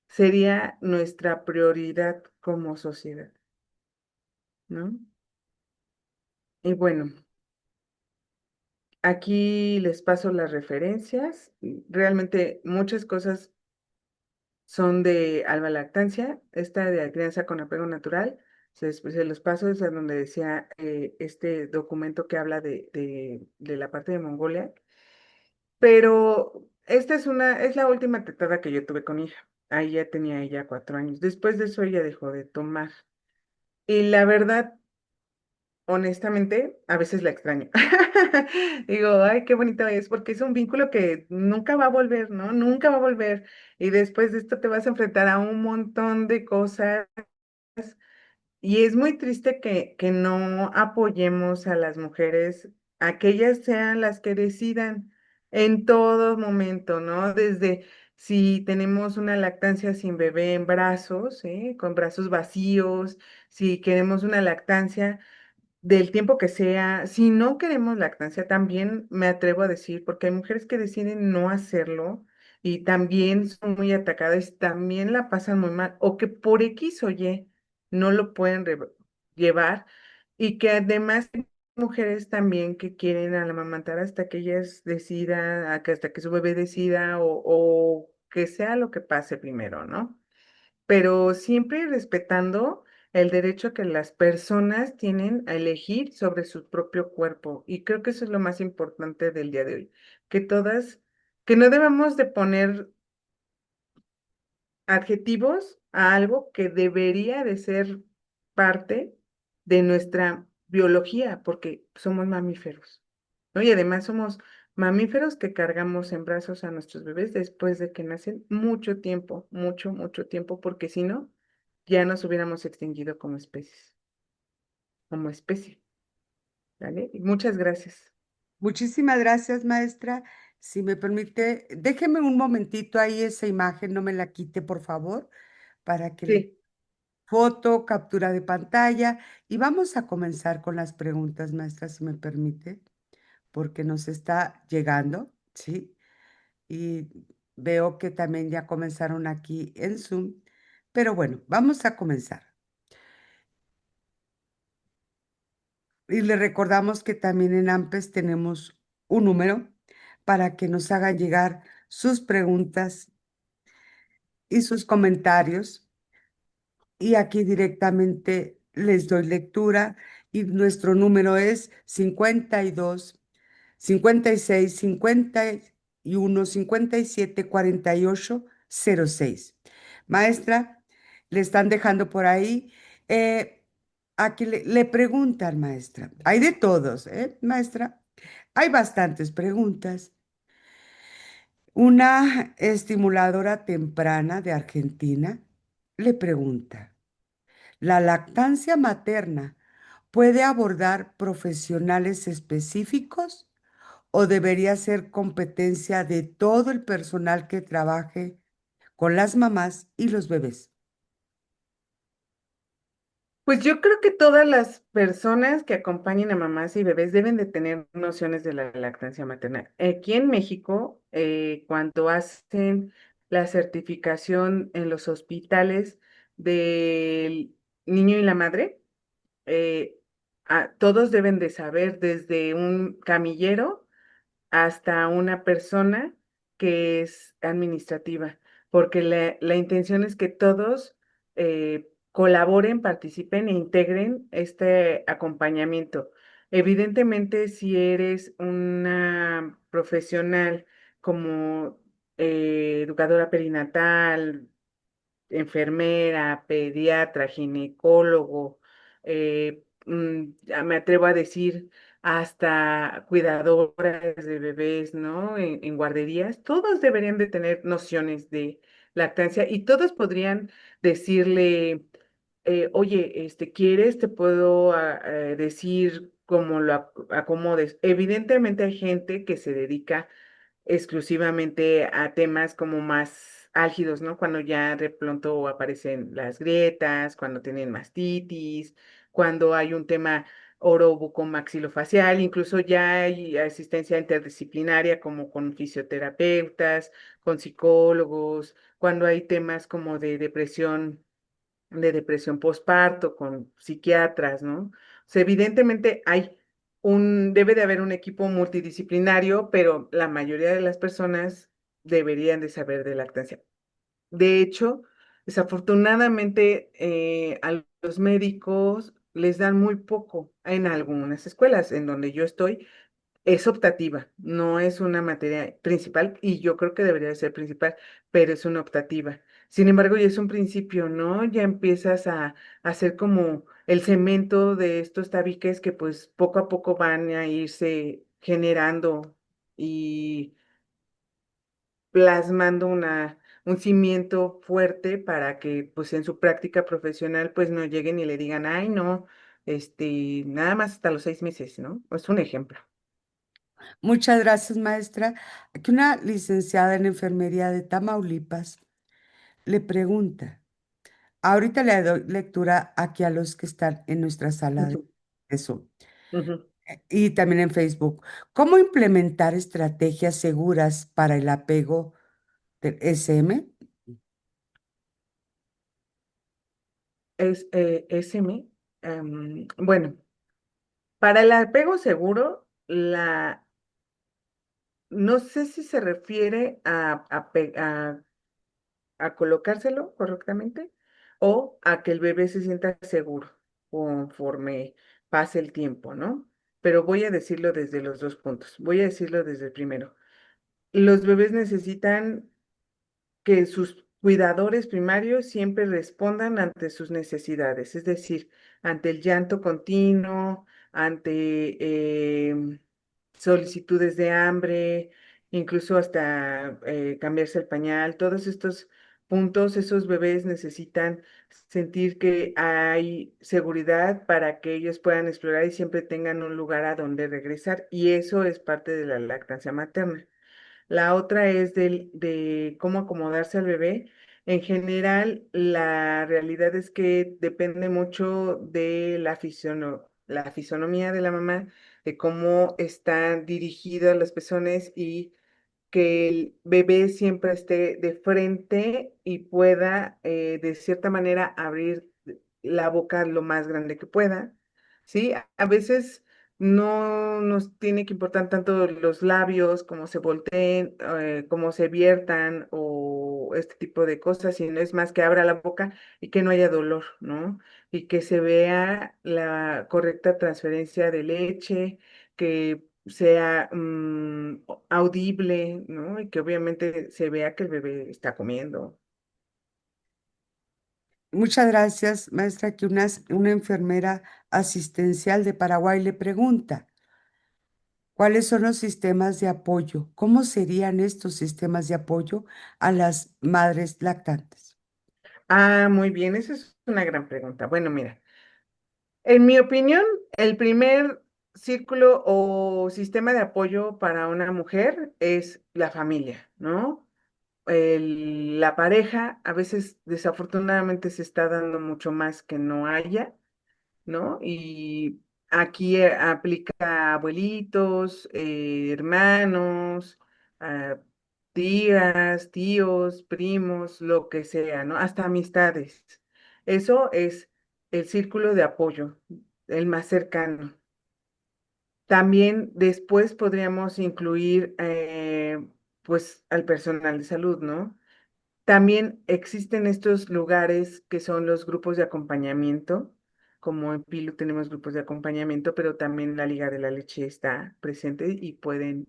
sería nuestra prioridad como sociedad, ¿no? Y bueno, aquí les paso las referencias. Realmente muchas cosas son de Alba Lactancia, esta de la crianza con apego natural. Se los paso, es a donde decía este documento que habla de la parte de Mongolia. Pero esta es la última tetada que yo tuve con mi hija. Ahí ya tenía ella 4 años. Después de eso ella dejó de tomar. Y la verdad, honestamente, a veces la extraño. Digo, ay, qué bonito es, porque es un vínculo que nunca va a volver, ¿no? Nunca va a volver. Y después de esto te vas a enfrentar a un montón de cosas y es muy triste que no apoyemos a las mujeres, a que ellas sean las que decidan en todo momento, ¿no? Desde si tenemos una lactancia sin bebé en brazos, ¿sí? Con brazos vacíos, si queremos una lactancia del tiempo que sea, si no queremos lactancia, también me atrevo a decir, porque hay mujeres que deciden no hacerlo y también son muy atacadas, también la pasan muy mal, o que por X o Y no lo pueden llevar, y que además hay mujeres también que quieren amamantar hasta que ellas decidan, hasta que su bebé decida, o que sea lo que pase primero, ¿no? Pero siempre respetando el derecho que las personas tienen a elegir sobre su propio cuerpo. Y creo que eso es lo más importante del día de hoy, que todas, que no debemos de poner adjetivos a algo que debería de ser parte de nuestra biología, porque somos mamíferos, ¿no? Y además somos mamíferos que cargamos en brazos a nuestros bebés después de que nacen mucho tiempo, mucho, mucho tiempo, porque si no, ya nos hubiéramos extinguido como especies, como especie, ¿vale? Y muchas gracias. Muchísimas gracias, maestra. Si me permite, déjeme un momentito ahí esa imagen, no me la quite, por favor, para que le Sí, foto, captura de pantalla y vamos a comenzar con las preguntas, maestra, si me permite, porque nos está llegando, ¿sí? Y veo que también ya comenzaron aquí en Zoom, pero bueno, vamos a comenzar. Y le recordamos que también en AMPES tenemos un número para que nos hagan llegar sus preguntas y sus comentarios y aquí directamente les doy lectura y nuestro número es 52 56 51 57 48 06. Maestra, le están dejando por ahí. eh, Aquí le preguntan, maestra. Hay de todos, ¿eh, maestra? Hay bastantes preguntas. Una estimuladora temprana de Argentina le pregunta, ¿la lactancia materna puede abordar profesionales específicos o debería ser competencia de todo el personal que trabaje con las mamás y los bebés? Pues yo creo que todas las personas que acompañen a mamás y bebés deben de tener nociones de la lactancia materna. Aquí en México, cuando hacen la certificación en los hospitales del niño y la madre, eh, todos deben de saber desde un camillero hasta una persona que es administrativa, porque la intención es que todos colaboren, participen e integren este acompañamiento. Evidentemente, si eres una profesional como educadora perinatal, enfermera, pediatra, ginecólogo, ya me atrevo a decir hasta cuidadoras de bebés, ¿no? En guarderías, todos deberían de tener nociones de lactancia y todos podrían decirle, oye, ¿quieres? Te puedo decir cómo lo acomodes. Evidentemente hay gente que se dedica exclusivamente a temas como más álgidos, ¿no? Cuando ya de pronto aparecen las grietas, cuando tienen mastitis, cuando hay un tema orobucomaxilofacial, incluso ya hay asistencia interdisciplinaria como con fisioterapeutas, con psicólogos, cuando hay temas como de depresión postparto con psiquiatras, ¿no? O sea, evidentemente debe de haber un equipo multidisciplinario, pero la mayoría de las personas deberían de saber de lactancia. De hecho, desafortunadamente, a los médicos les dan muy poco en algunas escuelas en donde yo estoy. Es optativa, no es una materia principal y yo creo que debería de ser principal, pero es una optativa. Sin embargo, ya es un principio, ¿no? Ya empiezas a hacer como el cemento de estos tabiques que pues poco a poco van a irse generando y plasmando un cimiento fuerte para que pues en su práctica profesional pues no lleguen y le digan, ay, no, nada más hasta los 6 meses, ¿no? Es un ejemplo. Muchas gracias, maestra. Aquí una licenciada en enfermería de Tamaulipas le pregunta, ahorita le doy lectura aquí a los que están en nuestra sala Ujú, de Zoom ujú. y también en Facebook. ¿Cómo implementar estrategias seguras para el apego del SM? SM. Bueno, para el apego seguro, no sé si se refiere a colocárselo correctamente o a que el bebé se sienta seguro conforme pase el tiempo, ¿no? Pero voy a decirlo desde los dos puntos. Voy a decirlo desde el primero. Los bebés necesitan que sus cuidadores primarios siempre respondan ante sus necesidades, es decir, ante el llanto continuo, ante solicitudes de hambre, incluso hasta cambiarse el pañal, todos estos puntos, esos bebés necesitan sentir que hay seguridad para que ellos puedan explorar y siempre tengan un lugar a donde regresar, y eso es parte de la lactancia materna. La otra es de cómo acomodarse al bebé. En general, la realidad es que depende mucho de la fisonomía de la mamá, de cómo están dirigidos los pezones y que el bebé siempre esté de frente y pueda, de cierta manera, abrir la boca lo más grande que pueda, ¿sí? A veces no nos tiene que importar tanto los labios, cómo se volteen, cómo se viertan o este tipo de cosas, sino es más que abra la boca y que no haya dolor, ¿no? Y que se vea la correcta transferencia de leche, que sea audible, ¿no? Y que obviamente se vea que el bebé está comiendo. Muchas gracias, maestra, que una enfermera asistencial de Paraguay le pregunta, ¿cuáles son los sistemas de apoyo? ¿Cómo serían estos sistemas de apoyo a las madres lactantes? Ah, muy bien, esa es una gran pregunta. Bueno, mira, en mi opinión, el primer círculo o sistema de apoyo para una mujer es la familia, ¿no? La pareja a veces desafortunadamente se está dando mucho más que no haya, ¿no? Y aquí aplica abuelitos, hermanos, ah, tías, tíos, primos, lo que sea, ¿no? Hasta amistades. Eso es el círculo de apoyo, el más cercano. También después podríamos incluir, pues, al personal de salud, ¿no? También existen estos lugares que son los grupos de acompañamiento, como en PILU tenemos grupos de acompañamiento, pero también la Liga de la Leche está presente y pueden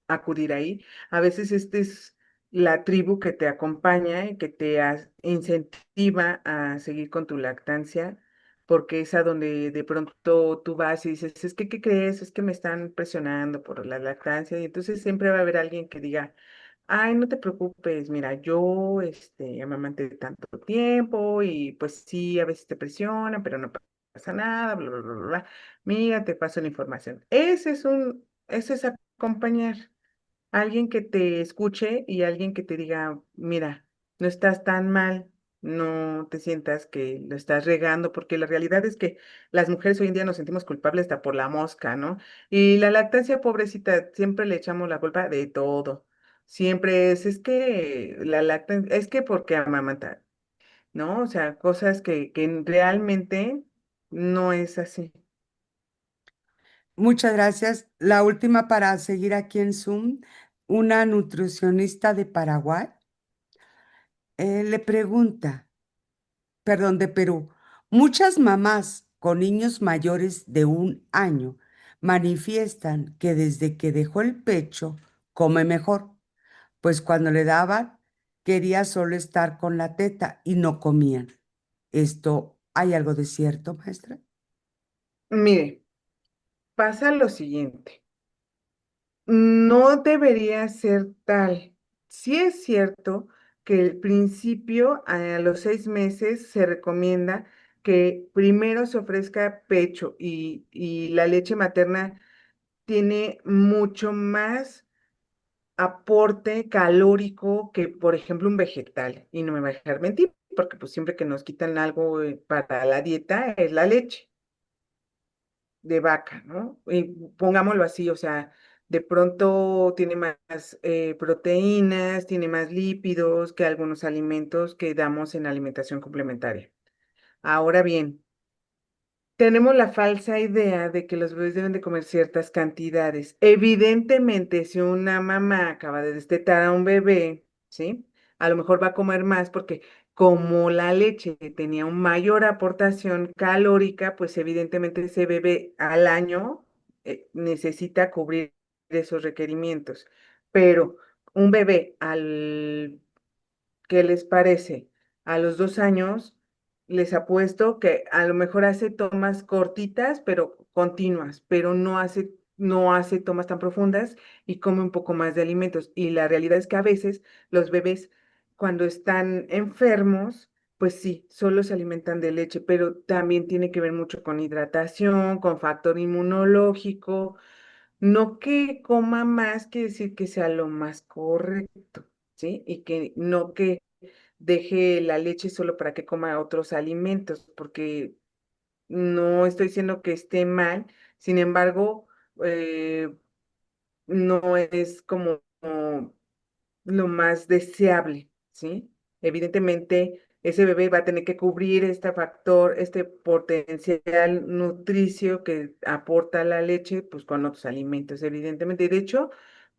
acudir ahí. A veces esta es la tribu que te acompaña y que te incentiva a seguir con tu lactancia, porque es a donde de pronto tú vas y dices, es que, ¿qué crees? Es que me están presionando por la lactancia y entonces siempre va a haber alguien que diga, ay, no te preocupes, mira, yo amamanté tanto tiempo y pues sí, a veces te presionan, pero no pasa nada, bla, bla, bla, bla, bla. Mira, te paso la información. Ese es acompañar a alguien que te escuche y alguien que te diga, mira, no estás tan mal, no te sientas que lo estás regando, porque la realidad es que las mujeres hoy en día nos sentimos culpables hasta por la mosca, ¿no? Y la lactancia, pobrecita, siempre le echamos la culpa de todo. Siempre es que la lactancia, es que porque amamanta, ¿no? O sea, cosas que realmente no es así. Muchas gracias. La última para seguir aquí en Zoom, una nutricionista de Paraguay le pregunta, perdón, de Perú, muchas mamás con niños mayores de 1 año manifiestan que desde que dejó el pecho come mejor, pues cuando le daban quería solo estar con la teta y no comían. ¿Esto hay algo de cierto, maestra? Mire, pasa lo siguiente. No debería ser tal. Sí es cierto que el principio, a los 6 meses, se recomienda que primero se ofrezca pecho y la leche materna tiene mucho más aporte calórico que, por ejemplo, un vegetal. Y no me va a dejar mentir, porque pues siempre que nos quitan algo para la dieta es la leche de vaca, ¿no? Y pongámoslo así, o sea, de pronto tiene más proteínas, tiene más lípidos que algunos alimentos que damos en alimentación complementaria. Ahora bien, tenemos la falsa idea de que los bebés deben de comer ciertas cantidades. Evidentemente, si una mamá acaba de destetar a un bebé, ¿sí? A lo mejor va a comer más porque como la leche tenía una mayor aportación calórica, pues evidentemente ese bebé al año necesita cubrir esos requerimientos. Pero un bebé al ¿qué les parece? A los 2 años les apuesto que a lo mejor hace tomas cortitas, pero continuas, pero no hace tomas tan profundas y come un poco más de alimentos. Y la realidad es que a veces los bebés, cuando están enfermos, pues sí, solo se alimentan de leche, pero también tiene que ver mucho con hidratación, con factor inmunológico. No que coma más quiere decir que sea lo más correcto, ¿sí? Y que no que deje la leche solo para que coma otros alimentos, porque no estoy diciendo que esté mal, sin embargo, eh, no es como lo más deseable, ¿sí? Evidentemente, ese bebé va a tener que cubrir este factor, este potencial nutricio que aporta la leche, pues con otros alimentos, evidentemente. De hecho,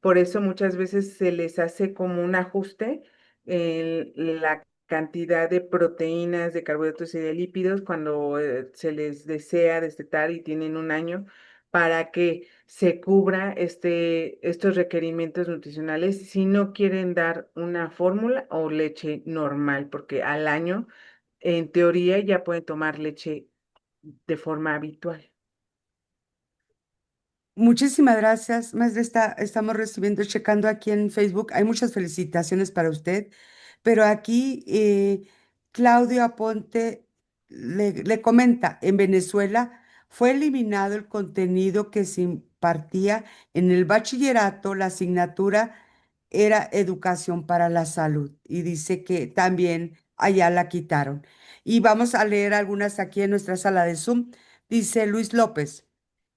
por eso muchas veces se les hace como un ajuste la cantidad de proteínas, de carbohidratos y de lípidos cuando se les desea destetar y tienen un año para que se cubra estos requerimientos nutricionales si no quieren dar una fórmula o leche normal, porque al año, en teoría, ya pueden tomar leche de forma habitual. Muchísimas gracias, maestra. Estamos recibiendo, checando aquí en Facebook. Hay muchas felicitaciones para usted, pero aquí Claudio Aponte le comenta, en Venezuela fue eliminado el contenido que se impartía en el bachillerato, la asignatura era educación para la salud y dice que también allá la quitaron. Y vamos a leer algunas aquí en nuestra sala de Zoom. Dice Luis López.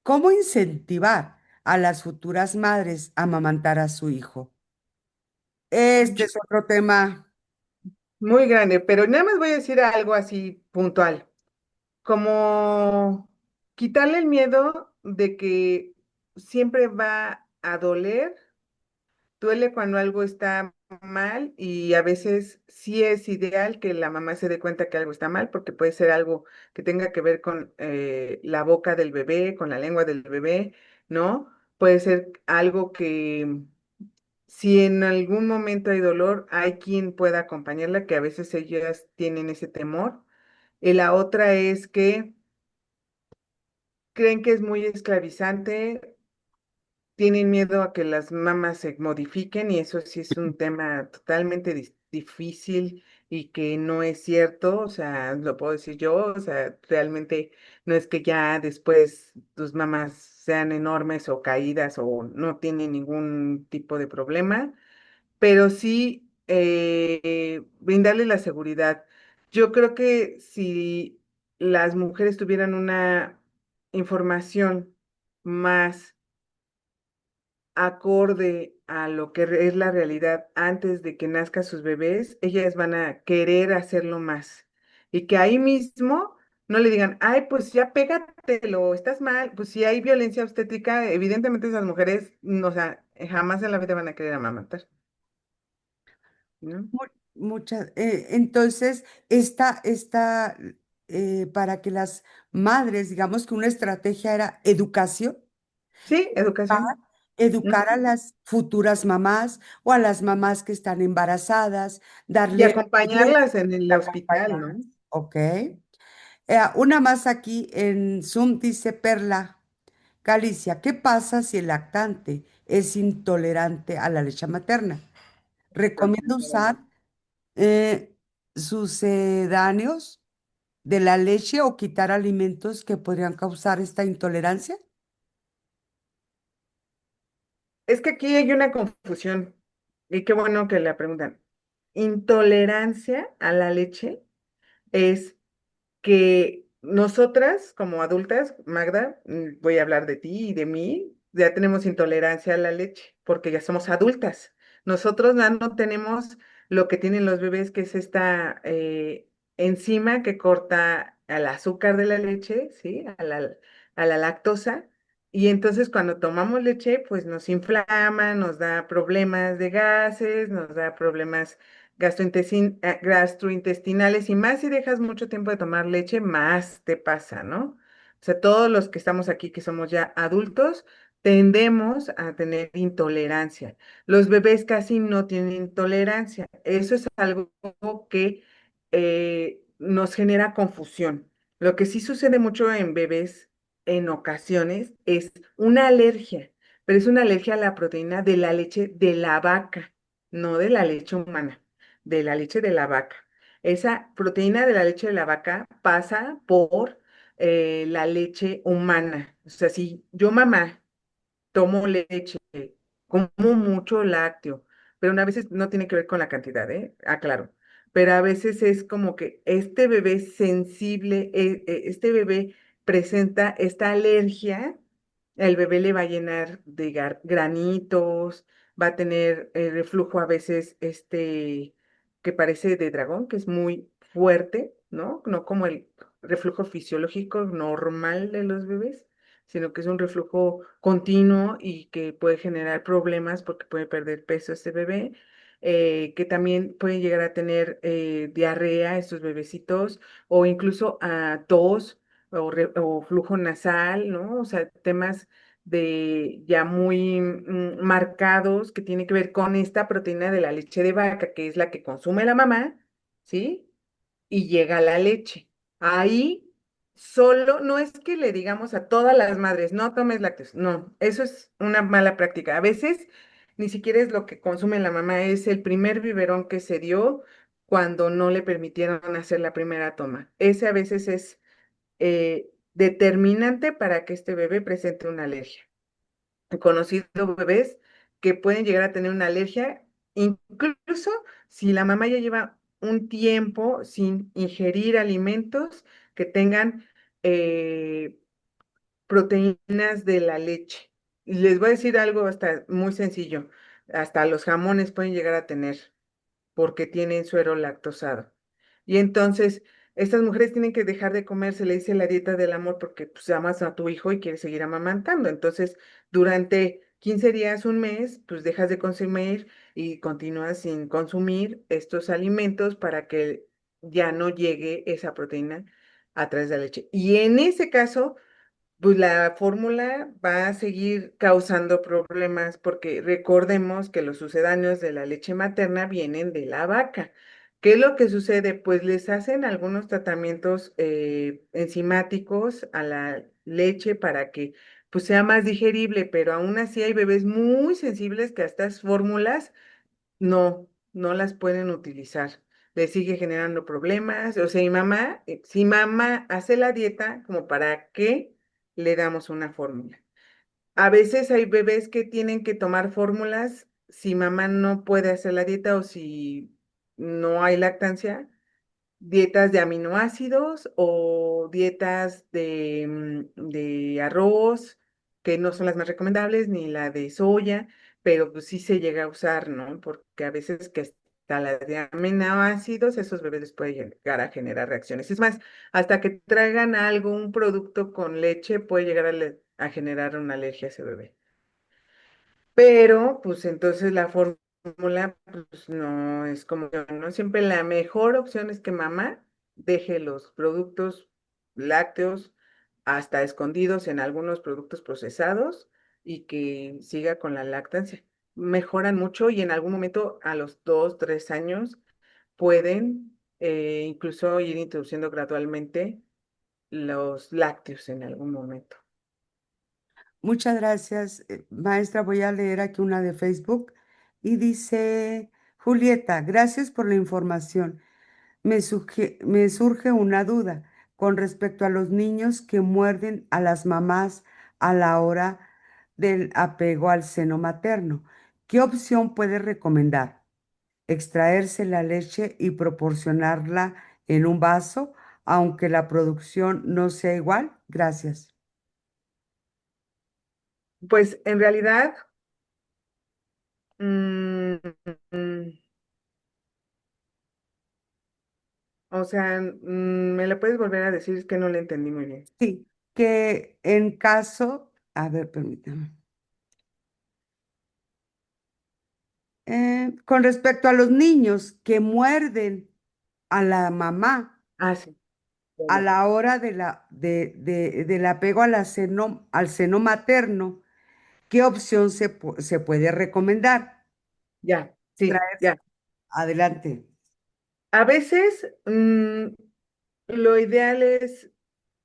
¿Cómo incentivar a las futuras madres a amamantar a su hijo? Este Yo- es otro tema. Muy grande, pero nada más voy a decir algo así puntual, como quitarle el miedo de que siempre va a doler. Duele cuando algo está mal y a veces sí es ideal que la mamá se dé cuenta que algo está mal porque puede ser algo que tenga que ver con la boca del bebé, con la lengua del bebé, ¿no? Puede ser algo que si en algún momento hay dolor, hay quien pueda acompañarla, que a veces ellas tienen ese temor. Y la otra es que creen que es muy esclavizante, tienen miedo a que las mamás se modifiquen y eso sí es un tema totalmente difícil y que no es cierto, o sea, lo puedo decir yo, o sea, realmente no es que ya después tus mamás sean enormes o caídas o no tienen ningún tipo de problema, pero sí brindarle la seguridad. Yo creo que si las mujeres tuvieran una información más acorde a lo que es la realidad antes de que nazcan sus bebés, ellas van a querer hacerlo más. Y que ahí mismo no le digan, ay, pues ya pégatelo, estás mal. Pues si hay violencia obstétrica, evidentemente esas mujeres, no, o sea, jamás en la vida van a querer amamantar, ¿no? Muchas. Entonces, para que las madres, digamos que una estrategia era educación, Sí, educar, educación. educar a Ujú. las futuras mamás o a las mamás que están embarazadas, Y darle acompañarlas en el hospital, ¿no? acompañarlas. ¿Ok? Una más aquí en Zoom dice Perla Galicia, ¿qué pasa si el lactante es intolerante a la leche materna? Recomiendo usar eh, sucedáneos de la leche o quitar alimentos que podrían causar esta intolerancia. Es que aquí hay una confusión, y qué bueno que la preguntan. Intolerancia a la leche es que nosotras como adultas, Magda, voy a hablar de ti y de mí, ya tenemos intolerancia a la leche porque ya somos adultas. Nosotros ya no tenemos lo que tienen los bebés, que es esta enzima que corta al azúcar de la leche, ¿sí? A la lactosa. Y entonces cuando tomamos leche, pues nos inflama, nos da problemas de gases, nos da problemas gastrointestinales y más si dejas mucho tiempo de tomar leche, más te pasa, ¿no? O sea, todos los que estamos aquí, que somos ya adultos, tendemos a tener intolerancia. Los bebés casi no tienen intolerancia. Eso es algo que nos genera confusión. Lo que sí sucede mucho en bebés en ocasiones es una alergia, pero es una alergia a la proteína de la leche de la vaca, no de la leche humana, de la leche de la vaca. Esa proteína de la leche de la vaca pasa por la leche humana. O sea, si yo mamá tomo leche, como mucho lácteo, pero a veces no tiene que ver con la cantidad, ¿eh? Aclaro. Pero a veces es como que este bebé es sensible, este bebé presenta esta alergia, el bebé le va a llenar de granitos, va a tener reflujo a veces que parece de dragón, que es muy fuerte, ¿no? No como el reflujo fisiológico normal de los bebés, sino que es un reflujo continuo y que puede generar problemas porque puede perder peso este bebé. que también pueden llegar a tener diarrea estos bebecitos, o incluso tos o flujo nasal, ¿no? O sea, temas de ya muy marcados que tiene que ver con esta proteína de la leche de vaca, que es la que consume la mamá, ¿sí? Y llega la leche. Ahí solo, no es que le digamos a todas las madres, no tomes lácteos, no, eso es una mala práctica. A veces ni siquiera es lo que consume la mamá, es el primer biberón que se dio cuando no le permitieron hacer la primera toma. Ese a veces es determinante para que este bebé presente una alergia. He conocido bebés que pueden llegar a tener una alergia, incluso si la mamá ya lleva un tiempo sin ingerir alimentos que tengan eh, proteínas de la leche. Y les voy a decir algo hasta muy sencillo, hasta los jamones pueden llegar a tener porque tienen suero lactosado. Y entonces, estas mujeres tienen que dejar de comer, se le dice la dieta del amor, porque pues amas a tu hijo y quieres seguir amamantando. Entonces, durante 15 días, un mes, pues dejas de consumir y continúas sin consumir estos alimentos para que ya no llegue esa proteína a través de la leche. Y en ese caso, pues la fórmula va a seguir causando problemas porque recordemos que los sucedáneos de la leche materna vienen de la vaca. ¿Qué es lo que sucede? Pues les hacen algunos tratamientos enzimáticos a la leche para que pues sea más digerible, pero aún así hay bebés muy sensibles que a estas fórmulas no las pueden utilizar. Le sigue generando problemas. O sea, y mamá, si mamá hace la dieta, como para qué le damos una fórmula. A veces hay bebés que tienen que tomar fórmulas si mamá no puede hacer la dieta o si no hay lactancia, dietas de aminoácidos o dietas de arroz, que no son las más recomendables, ni la de soya, pero pues sí se llega a usar, ¿no? Porque a veces que hasta la de aminoácidos, esos bebés les puede llegar a generar reacciones. Es más, hasta que traigan algo, un producto con leche, puede llegar a generar una alergia a ese bebé. Pero, pues entonces la fórmula, pues no es como, no siempre la mejor opción es que mamá deje los productos lácteos hasta escondidos en algunos productos procesados y que siga con la lactancia. Mejoran mucho y en algún momento a los 2, 3 años pueden incluso ir introduciendo gradualmente los lácteos en algún momento. Muchas gracias, maestra. Voy a leer aquí una de Facebook y dice, Julieta, gracias por la información. Me surge una duda con respecto a los niños que muerden a las mamás a la hora del apego al seno materno. ¿Qué opción puede recomendar? ¿Extraerse la leche y proporcionarla en un vaso, aunque la producción no sea igual? Gracias. Pues en realidad, mm, mm, o sea, ¿me la puedes volver a decir? Es que no la entendí muy bien. Sí, que en caso, a ver, permítame. Con respecto a los niños que muerden a la mamá Ah, sí, ya, a ya. la hora del apego a al seno materno, ¿qué opción se puede recomendar? Ya, sí, Traerse ya. adelante. A veces lo ideal es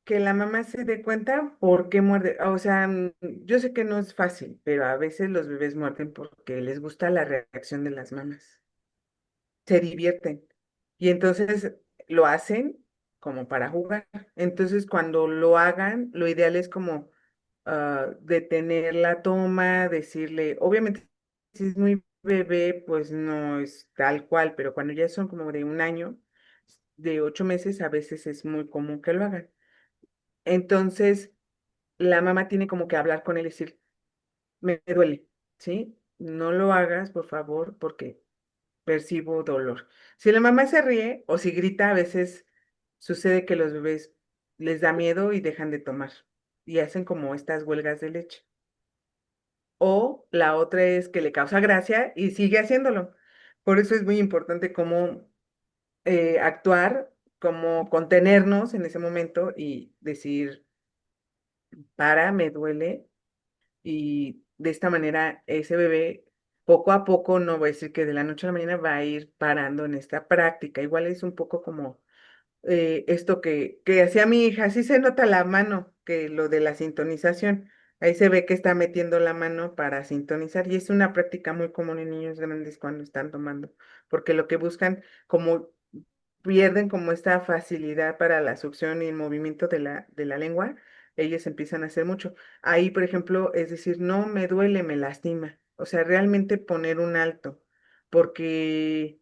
que la mamá se dé cuenta por qué muerde. O sea, yo sé que no es fácil, pero a veces los bebés muerden porque les gusta la reacción de las mamás. Se divierten. Y entonces lo hacen como para jugar. Entonces, cuando lo hagan, lo ideal es como detener la toma, decirle, obviamente, si es muy bebé, pues no es tal cual, pero cuando ya son como de un año, de 8 meses, a veces es muy común que lo hagan. Entonces, la mamá tiene como que hablar con él y decir, me duele, ¿sí? No lo hagas, por favor, porque percibo dolor. Si la mamá se ríe o si grita, a veces sucede que los bebés les da miedo y dejan de tomar y hacen como estas huelgas de leche. O la otra es que le causa gracia y sigue haciéndolo. Por eso es muy importante cómo actuar, cómo contenernos en ese momento y decir, para, me duele, y de esta manera ese bebé poco a poco, no voy a decir que de la noche a la mañana va a ir parando en esta práctica. Igual es un poco como esto que hacía mi hija, sí se nota la mano, que lo de la sintonización. Ahí se ve que está metiendo la mano para sintonizar y es una práctica muy común en niños grandes cuando están tomando, porque lo que buscan, como pierden como esta facilidad para la succión y el movimiento de la lengua, ellos empiezan a hacer mucho. Ahí, por ejemplo, es decir, no me duele, me lastima. O sea, realmente poner un alto, porque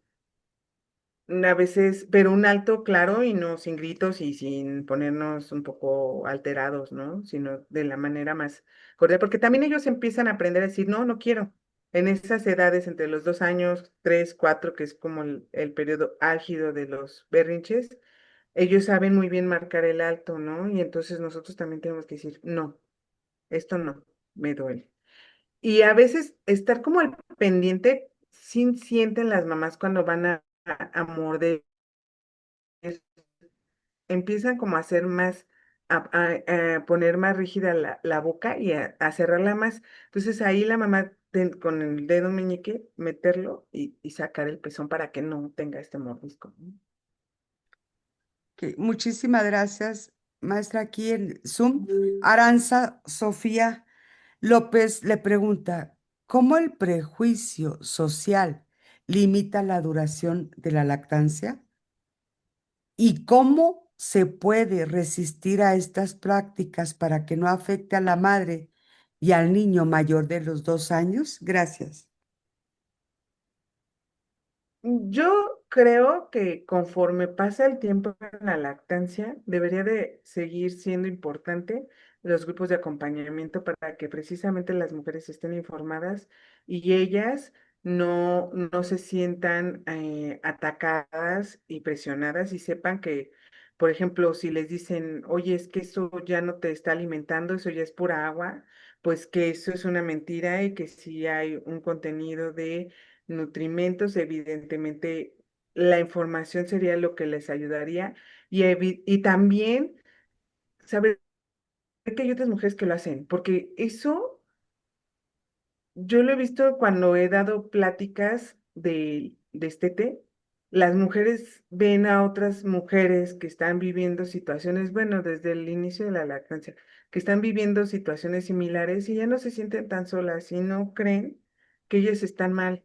a veces, pero un alto claro y no sin gritos y sin ponernos un poco alterados, ¿no? Sino de la manera más cordial, porque también ellos empiezan a aprender a decir, no, no quiero. En esas edades, entre los 2 años, 3, 4, que es como el periodo álgido de los berrinches, ellos saben muy bien marcar el alto, ¿no? Y entonces nosotros también tenemos que decir, no, esto no, me duele. Y a veces estar como al pendiente, sí sienten las mamás cuando van a morder, empiezan como a hacer más, a poner más rígida la boca y a cerrarla más. Entonces ahí la mamá con el dedo meñique meterlo y sacar el pezón para que no tenga este mordisco, ¿no? Ok, muchísimas gracias, maestra. Aquí en Zoom, Aranza Sofía López le pregunta, ¿cómo el prejuicio social limita la duración de la lactancia? ¿Y cómo se puede resistir a estas prácticas para que no afecte a la madre y al niño mayor de los 2 años? Gracias. Yo creo que conforme pasa el tiempo en la lactancia, debería de seguir siendo importante los grupos de acompañamiento para que precisamente las mujeres estén informadas y ellas no se sientan atacadas y presionadas y sepan que, por ejemplo, si les dicen, oye, es que eso ya no te está alimentando, eso ya es pura agua, pues que eso es una mentira y que sí hay un contenido de nutrimentos, evidentemente la información sería lo que les ayudaría y también saber que hay otras mujeres que lo hacen, porque eso yo lo he visto cuando he dado pláticas de estete, las mujeres ven a otras mujeres que están viviendo situaciones, bueno, desde el inicio de la lactancia, que están viviendo situaciones similares y ya no se sienten tan solas y no creen que ellas están mal.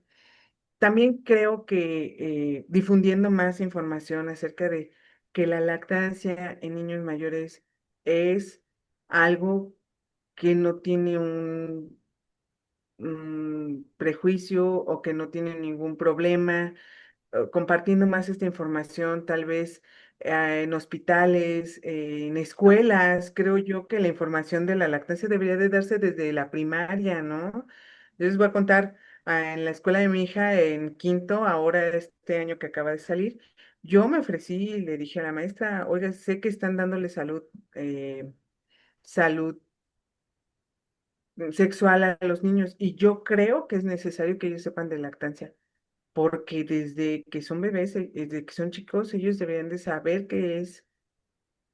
También creo que difundiendo más información acerca de que la lactancia en niños mayores es algo que no tiene un prejuicio o que no tiene ningún problema, compartiendo más esta información, tal vez en hospitales, en escuelas, creo yo que la información de la lactancia debería de darse desde la primaria, ¿no? Yo les voy a contar, en la escuela de mi hija, en quinto, ahora este año que acaba de salir, yo me ofrecí y le dije a la maestra, oiga, sé que están dándole salud sexual a los niños y yo creo que es necesario que ellos sepan de lactancia porque desde que son bebés, desde que son chicos, ellos deberían de saber qué es,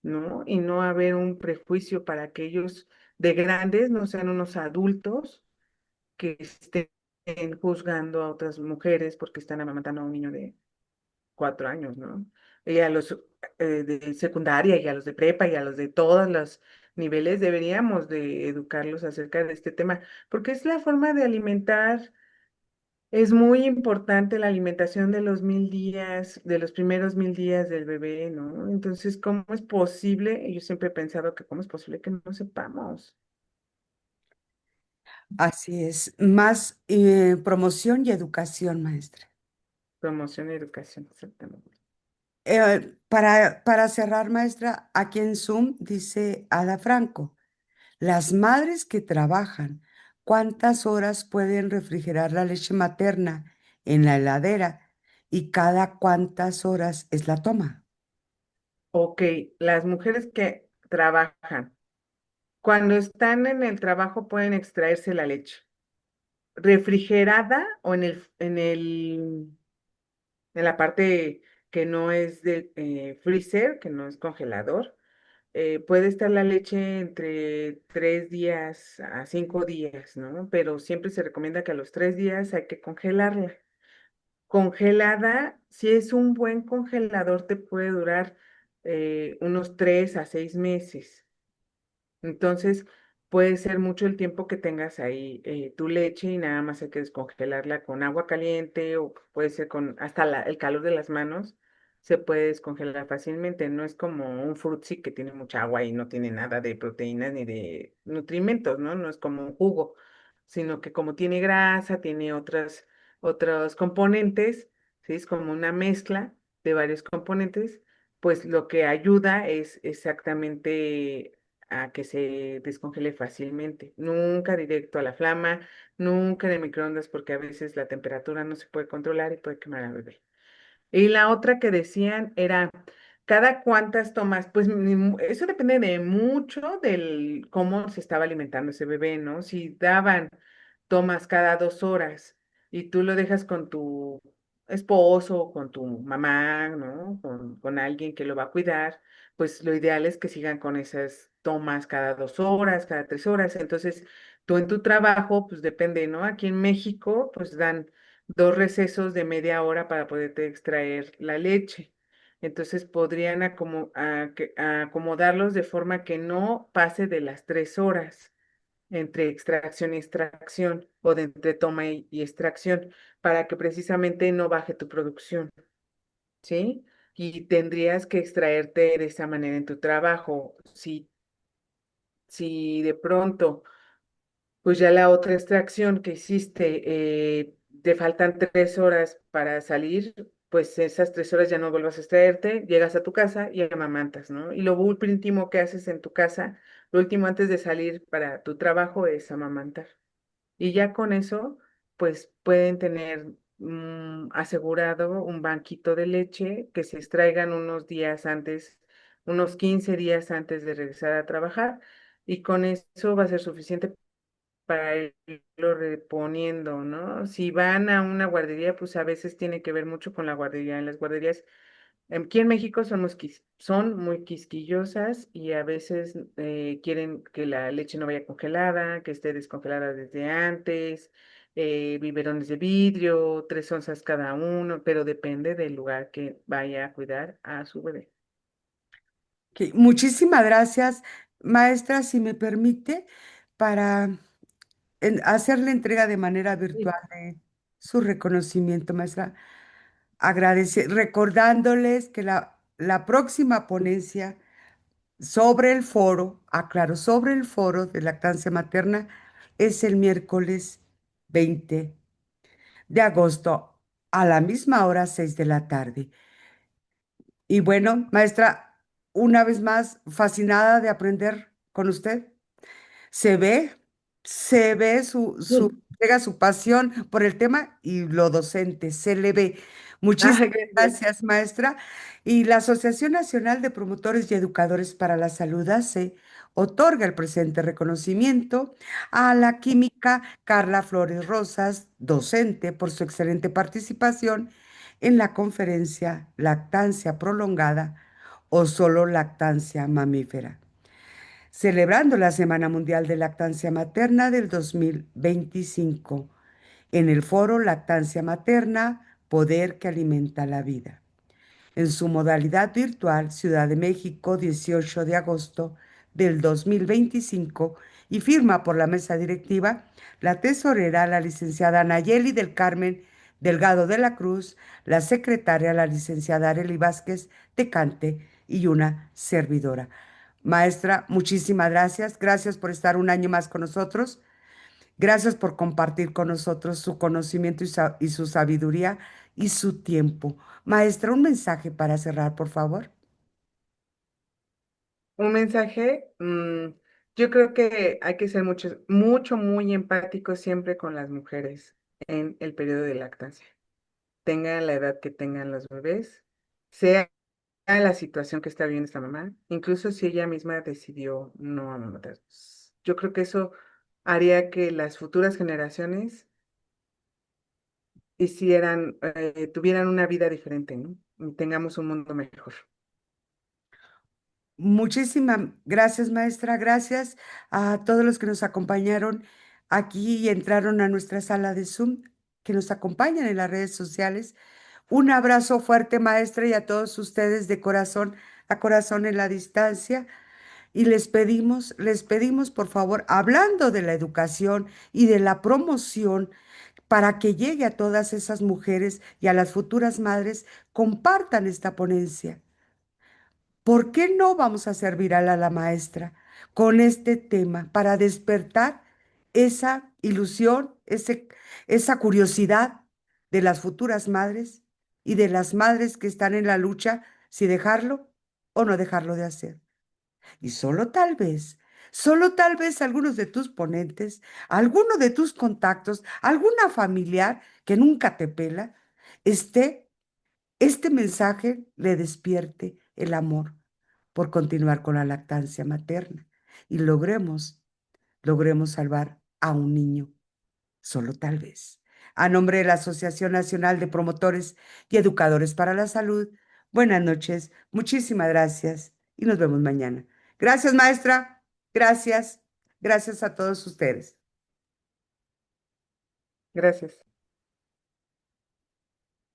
¿no? Y no haber un prejuicio para que ellos de grandes no sean unos adultos que estén juzgando a otras mujeres porque están amamantando a un niño de 4 años, ¿no? Y a los de secundaria y a los de prepa y a los de todos los niveles deberíamos de educarlos acerca de este tema, porque es la forma de alimentar. Es muy importante la alimentación de los 1000 días, de los primeros 1000 días del bebé, ¿no? Entonces, ¿cómo es posible? Yo siempre he pensado que cómo es posible que no sepamos. Así es. Más promoción y educación, maestra. Promoción y educación, exactamente. Para cerrar, maestra, aquí en Zoom dice Ada Franco, las madres que trabajan, ¿cuántas horas pueden refrigerar la leche materna en la heladera y cada cuántas horas es la toma? Ok, las mujeres que trabajan, cuando están en el trabajo pueden extraerse la leche. ¿Refrigerada o en el en la parte que no es de freezer, que no es congelador, puede estar la leche entre 3 días a 5 días, ¿no? Pero siempre se recomienda que a los 3 días hay que congelarla. Congelada, si es un buen congelador, te puede durar unos 3 a 6 meses. Entonces, puede ser mucho el tiempo que tengas ahí tu leche y nada más hay que descongelarla con agua caliente o puede ser con hasta el calor de las manos, se puede descongelar fácilmente. No es como un Fruitsy que tiene mucha agua y no tiene nada de proteínas ni de nutrimentos, ¿no? No es como un jugo, sino que como tiene grasa, tiene otros componentes, ¿sí? Es como una mezcla de varios componentes, pues lo que ayuda es exactamente a que se descongele fácilmente. Nunca directo a la flama, nunca en el microondas porque a veces la temperatura no se puede controlar y puede quemar al bebé. Y la otra que decían era, ¿cada cuántas tomas? Pues eso depende de mucho del cómo se estaba alimentando ese bebé, ¿no? Si daban tomas cada 2 horas y tú lo dejas con tu esposo o con tu mamá, ¿no? Con alguien que lo va a cuidar, pues lo ideal es que sigan con esas tomas cada 2 horas, cada 3 horas. Entonces, tú en tu trabajo, pues depende, ¿no? Aquí en México, pues dan 2 recesos de media hora para poderte extraer la leche. Entonces podrían acomodarlos de forma que no pase de las 3 horas entre extracción y extracción o de entre toma y extracción para que precisamente no baje tu producción, ¿sí? Y tendrías que extraerte de esa manera en tu trabajo. Si de pronto pues ya la otra extracción que hiciste, te faltan 3 horas para salir, pues esas 3 horas ya no vuelvas a extraerte, llegas a tu casa y amamantas, ¿no? Y lo último que haces en tu casa, lo último antes de salir para tu trabajo es amamantar. Y ya con eso, pues pueden tener asegurado un banquito de leche que se extraigan unos días antes, unos 15 días antes de regresar a trabajar. Y con eso va a ser suficiente para irlo reponiendo, ¿no? Si van a una guardería, pues a veces tiene que ver mucho con la guardería. En las guarderías, aquí en México son muy quisquillosas y a veces quieren que la leche no vaya congelada, que esté descongelada desde antes, biberones de vidrio, 3 onzas cada uno, pero depende del lugar que vaya a cuidar a su bebé. Ok, muchísimas gracias, maestra, si me permite, para hacer la entrega de manera Sí. virtual de su reconocimiento, maestra. Recordándoles que la próxima ponencia sobre el foro, aclaro, sobre el foro de lactancia materna es el miércoles 20 de agosto a la misma hora, 6 de la tarde. Y bueno, maestra, una vez más, fascinada de aprender con usted. Se ve, se ve entrega, su pasión por el tema y lo docente, se le ve. Ah, Muchísimas gracias. gracias, maestra. Y la Asociación Nacional de Promotores y Educadores para la Salud, ACE, otorga el presente reconocimiento a la química Carla Flores Rosas, docente, por su excelente participación en la conferencia Lactancia Prolongada o solo lactancia mamífera, celebrando la Semana Mundial de Lactancia Materna del 2025 en el foro Lactancia Materna, Poder que Alimenta la Vida, en su modalidad virtual Ciudad de México, 18 de agosto del 2025, y firma por la mesa directiva la tesorera, la licenciada Nayeli del Carmen Delgado de la Cruz, la secretaria, la licenciada Arely Vázquez de Cante, y una servidora. Maestra, muchísimas gracias. Gracias por estar un año más con nosotros. Gracias por compartir con nosotros su conocimiento y su sabiduría y su tiempo. Maestra, un mensaje para cerrar, por favor. Un mensaje, yo creo que hay que ser muy empáticos siempre con las mujeres en el periodo de lactancia. Tengan la edad que tengan los bebés, sea la situación que está viviendo esta mamá, incluso si ella misma decidió no amamantar. Yo creo que eso haría que las futuras generaciones tuvieran una vida diferente, ¿no? Y tengamos un mundo mejor. Muchísimas gracias, maestra. Gracias a todos los que nos acompañaron aquí y entraron a nuestra sala de Zoom, que nos acompañan en las redes sociales. Un abrazo fuerte, maestra, y a todos ustedes de corazón a corazón en la distancia. Y les pedimos, por favor, hablando de la educación y de la promoción, para que llegue a todas esas mujeres y a las futuras madres, compartan esta ponencia. ¿Por qué no vamos a hacer viral a la maestra con este tema para despertar esa ilusión, esa curiosidad de las futuras madres y de las madres que están en la lucha si dejarlo o no dejarlo de hacer? Y solo tal vez algunos de tus ponentes, alguno de tus contactos, alguna familiar que nunca te pela, esté, este mensaje le despierte el amor por continuar con la lactancia materna y logremos salvar a un niño, solo tal vez. A nombre de la Asociación Nacional de Promotores y Educadores para la Salud, buenas noches, muchísimas gracias y nos vemos mañana. Gracias, maestra. Gracias. Gracias a todos ustedes. Gracias.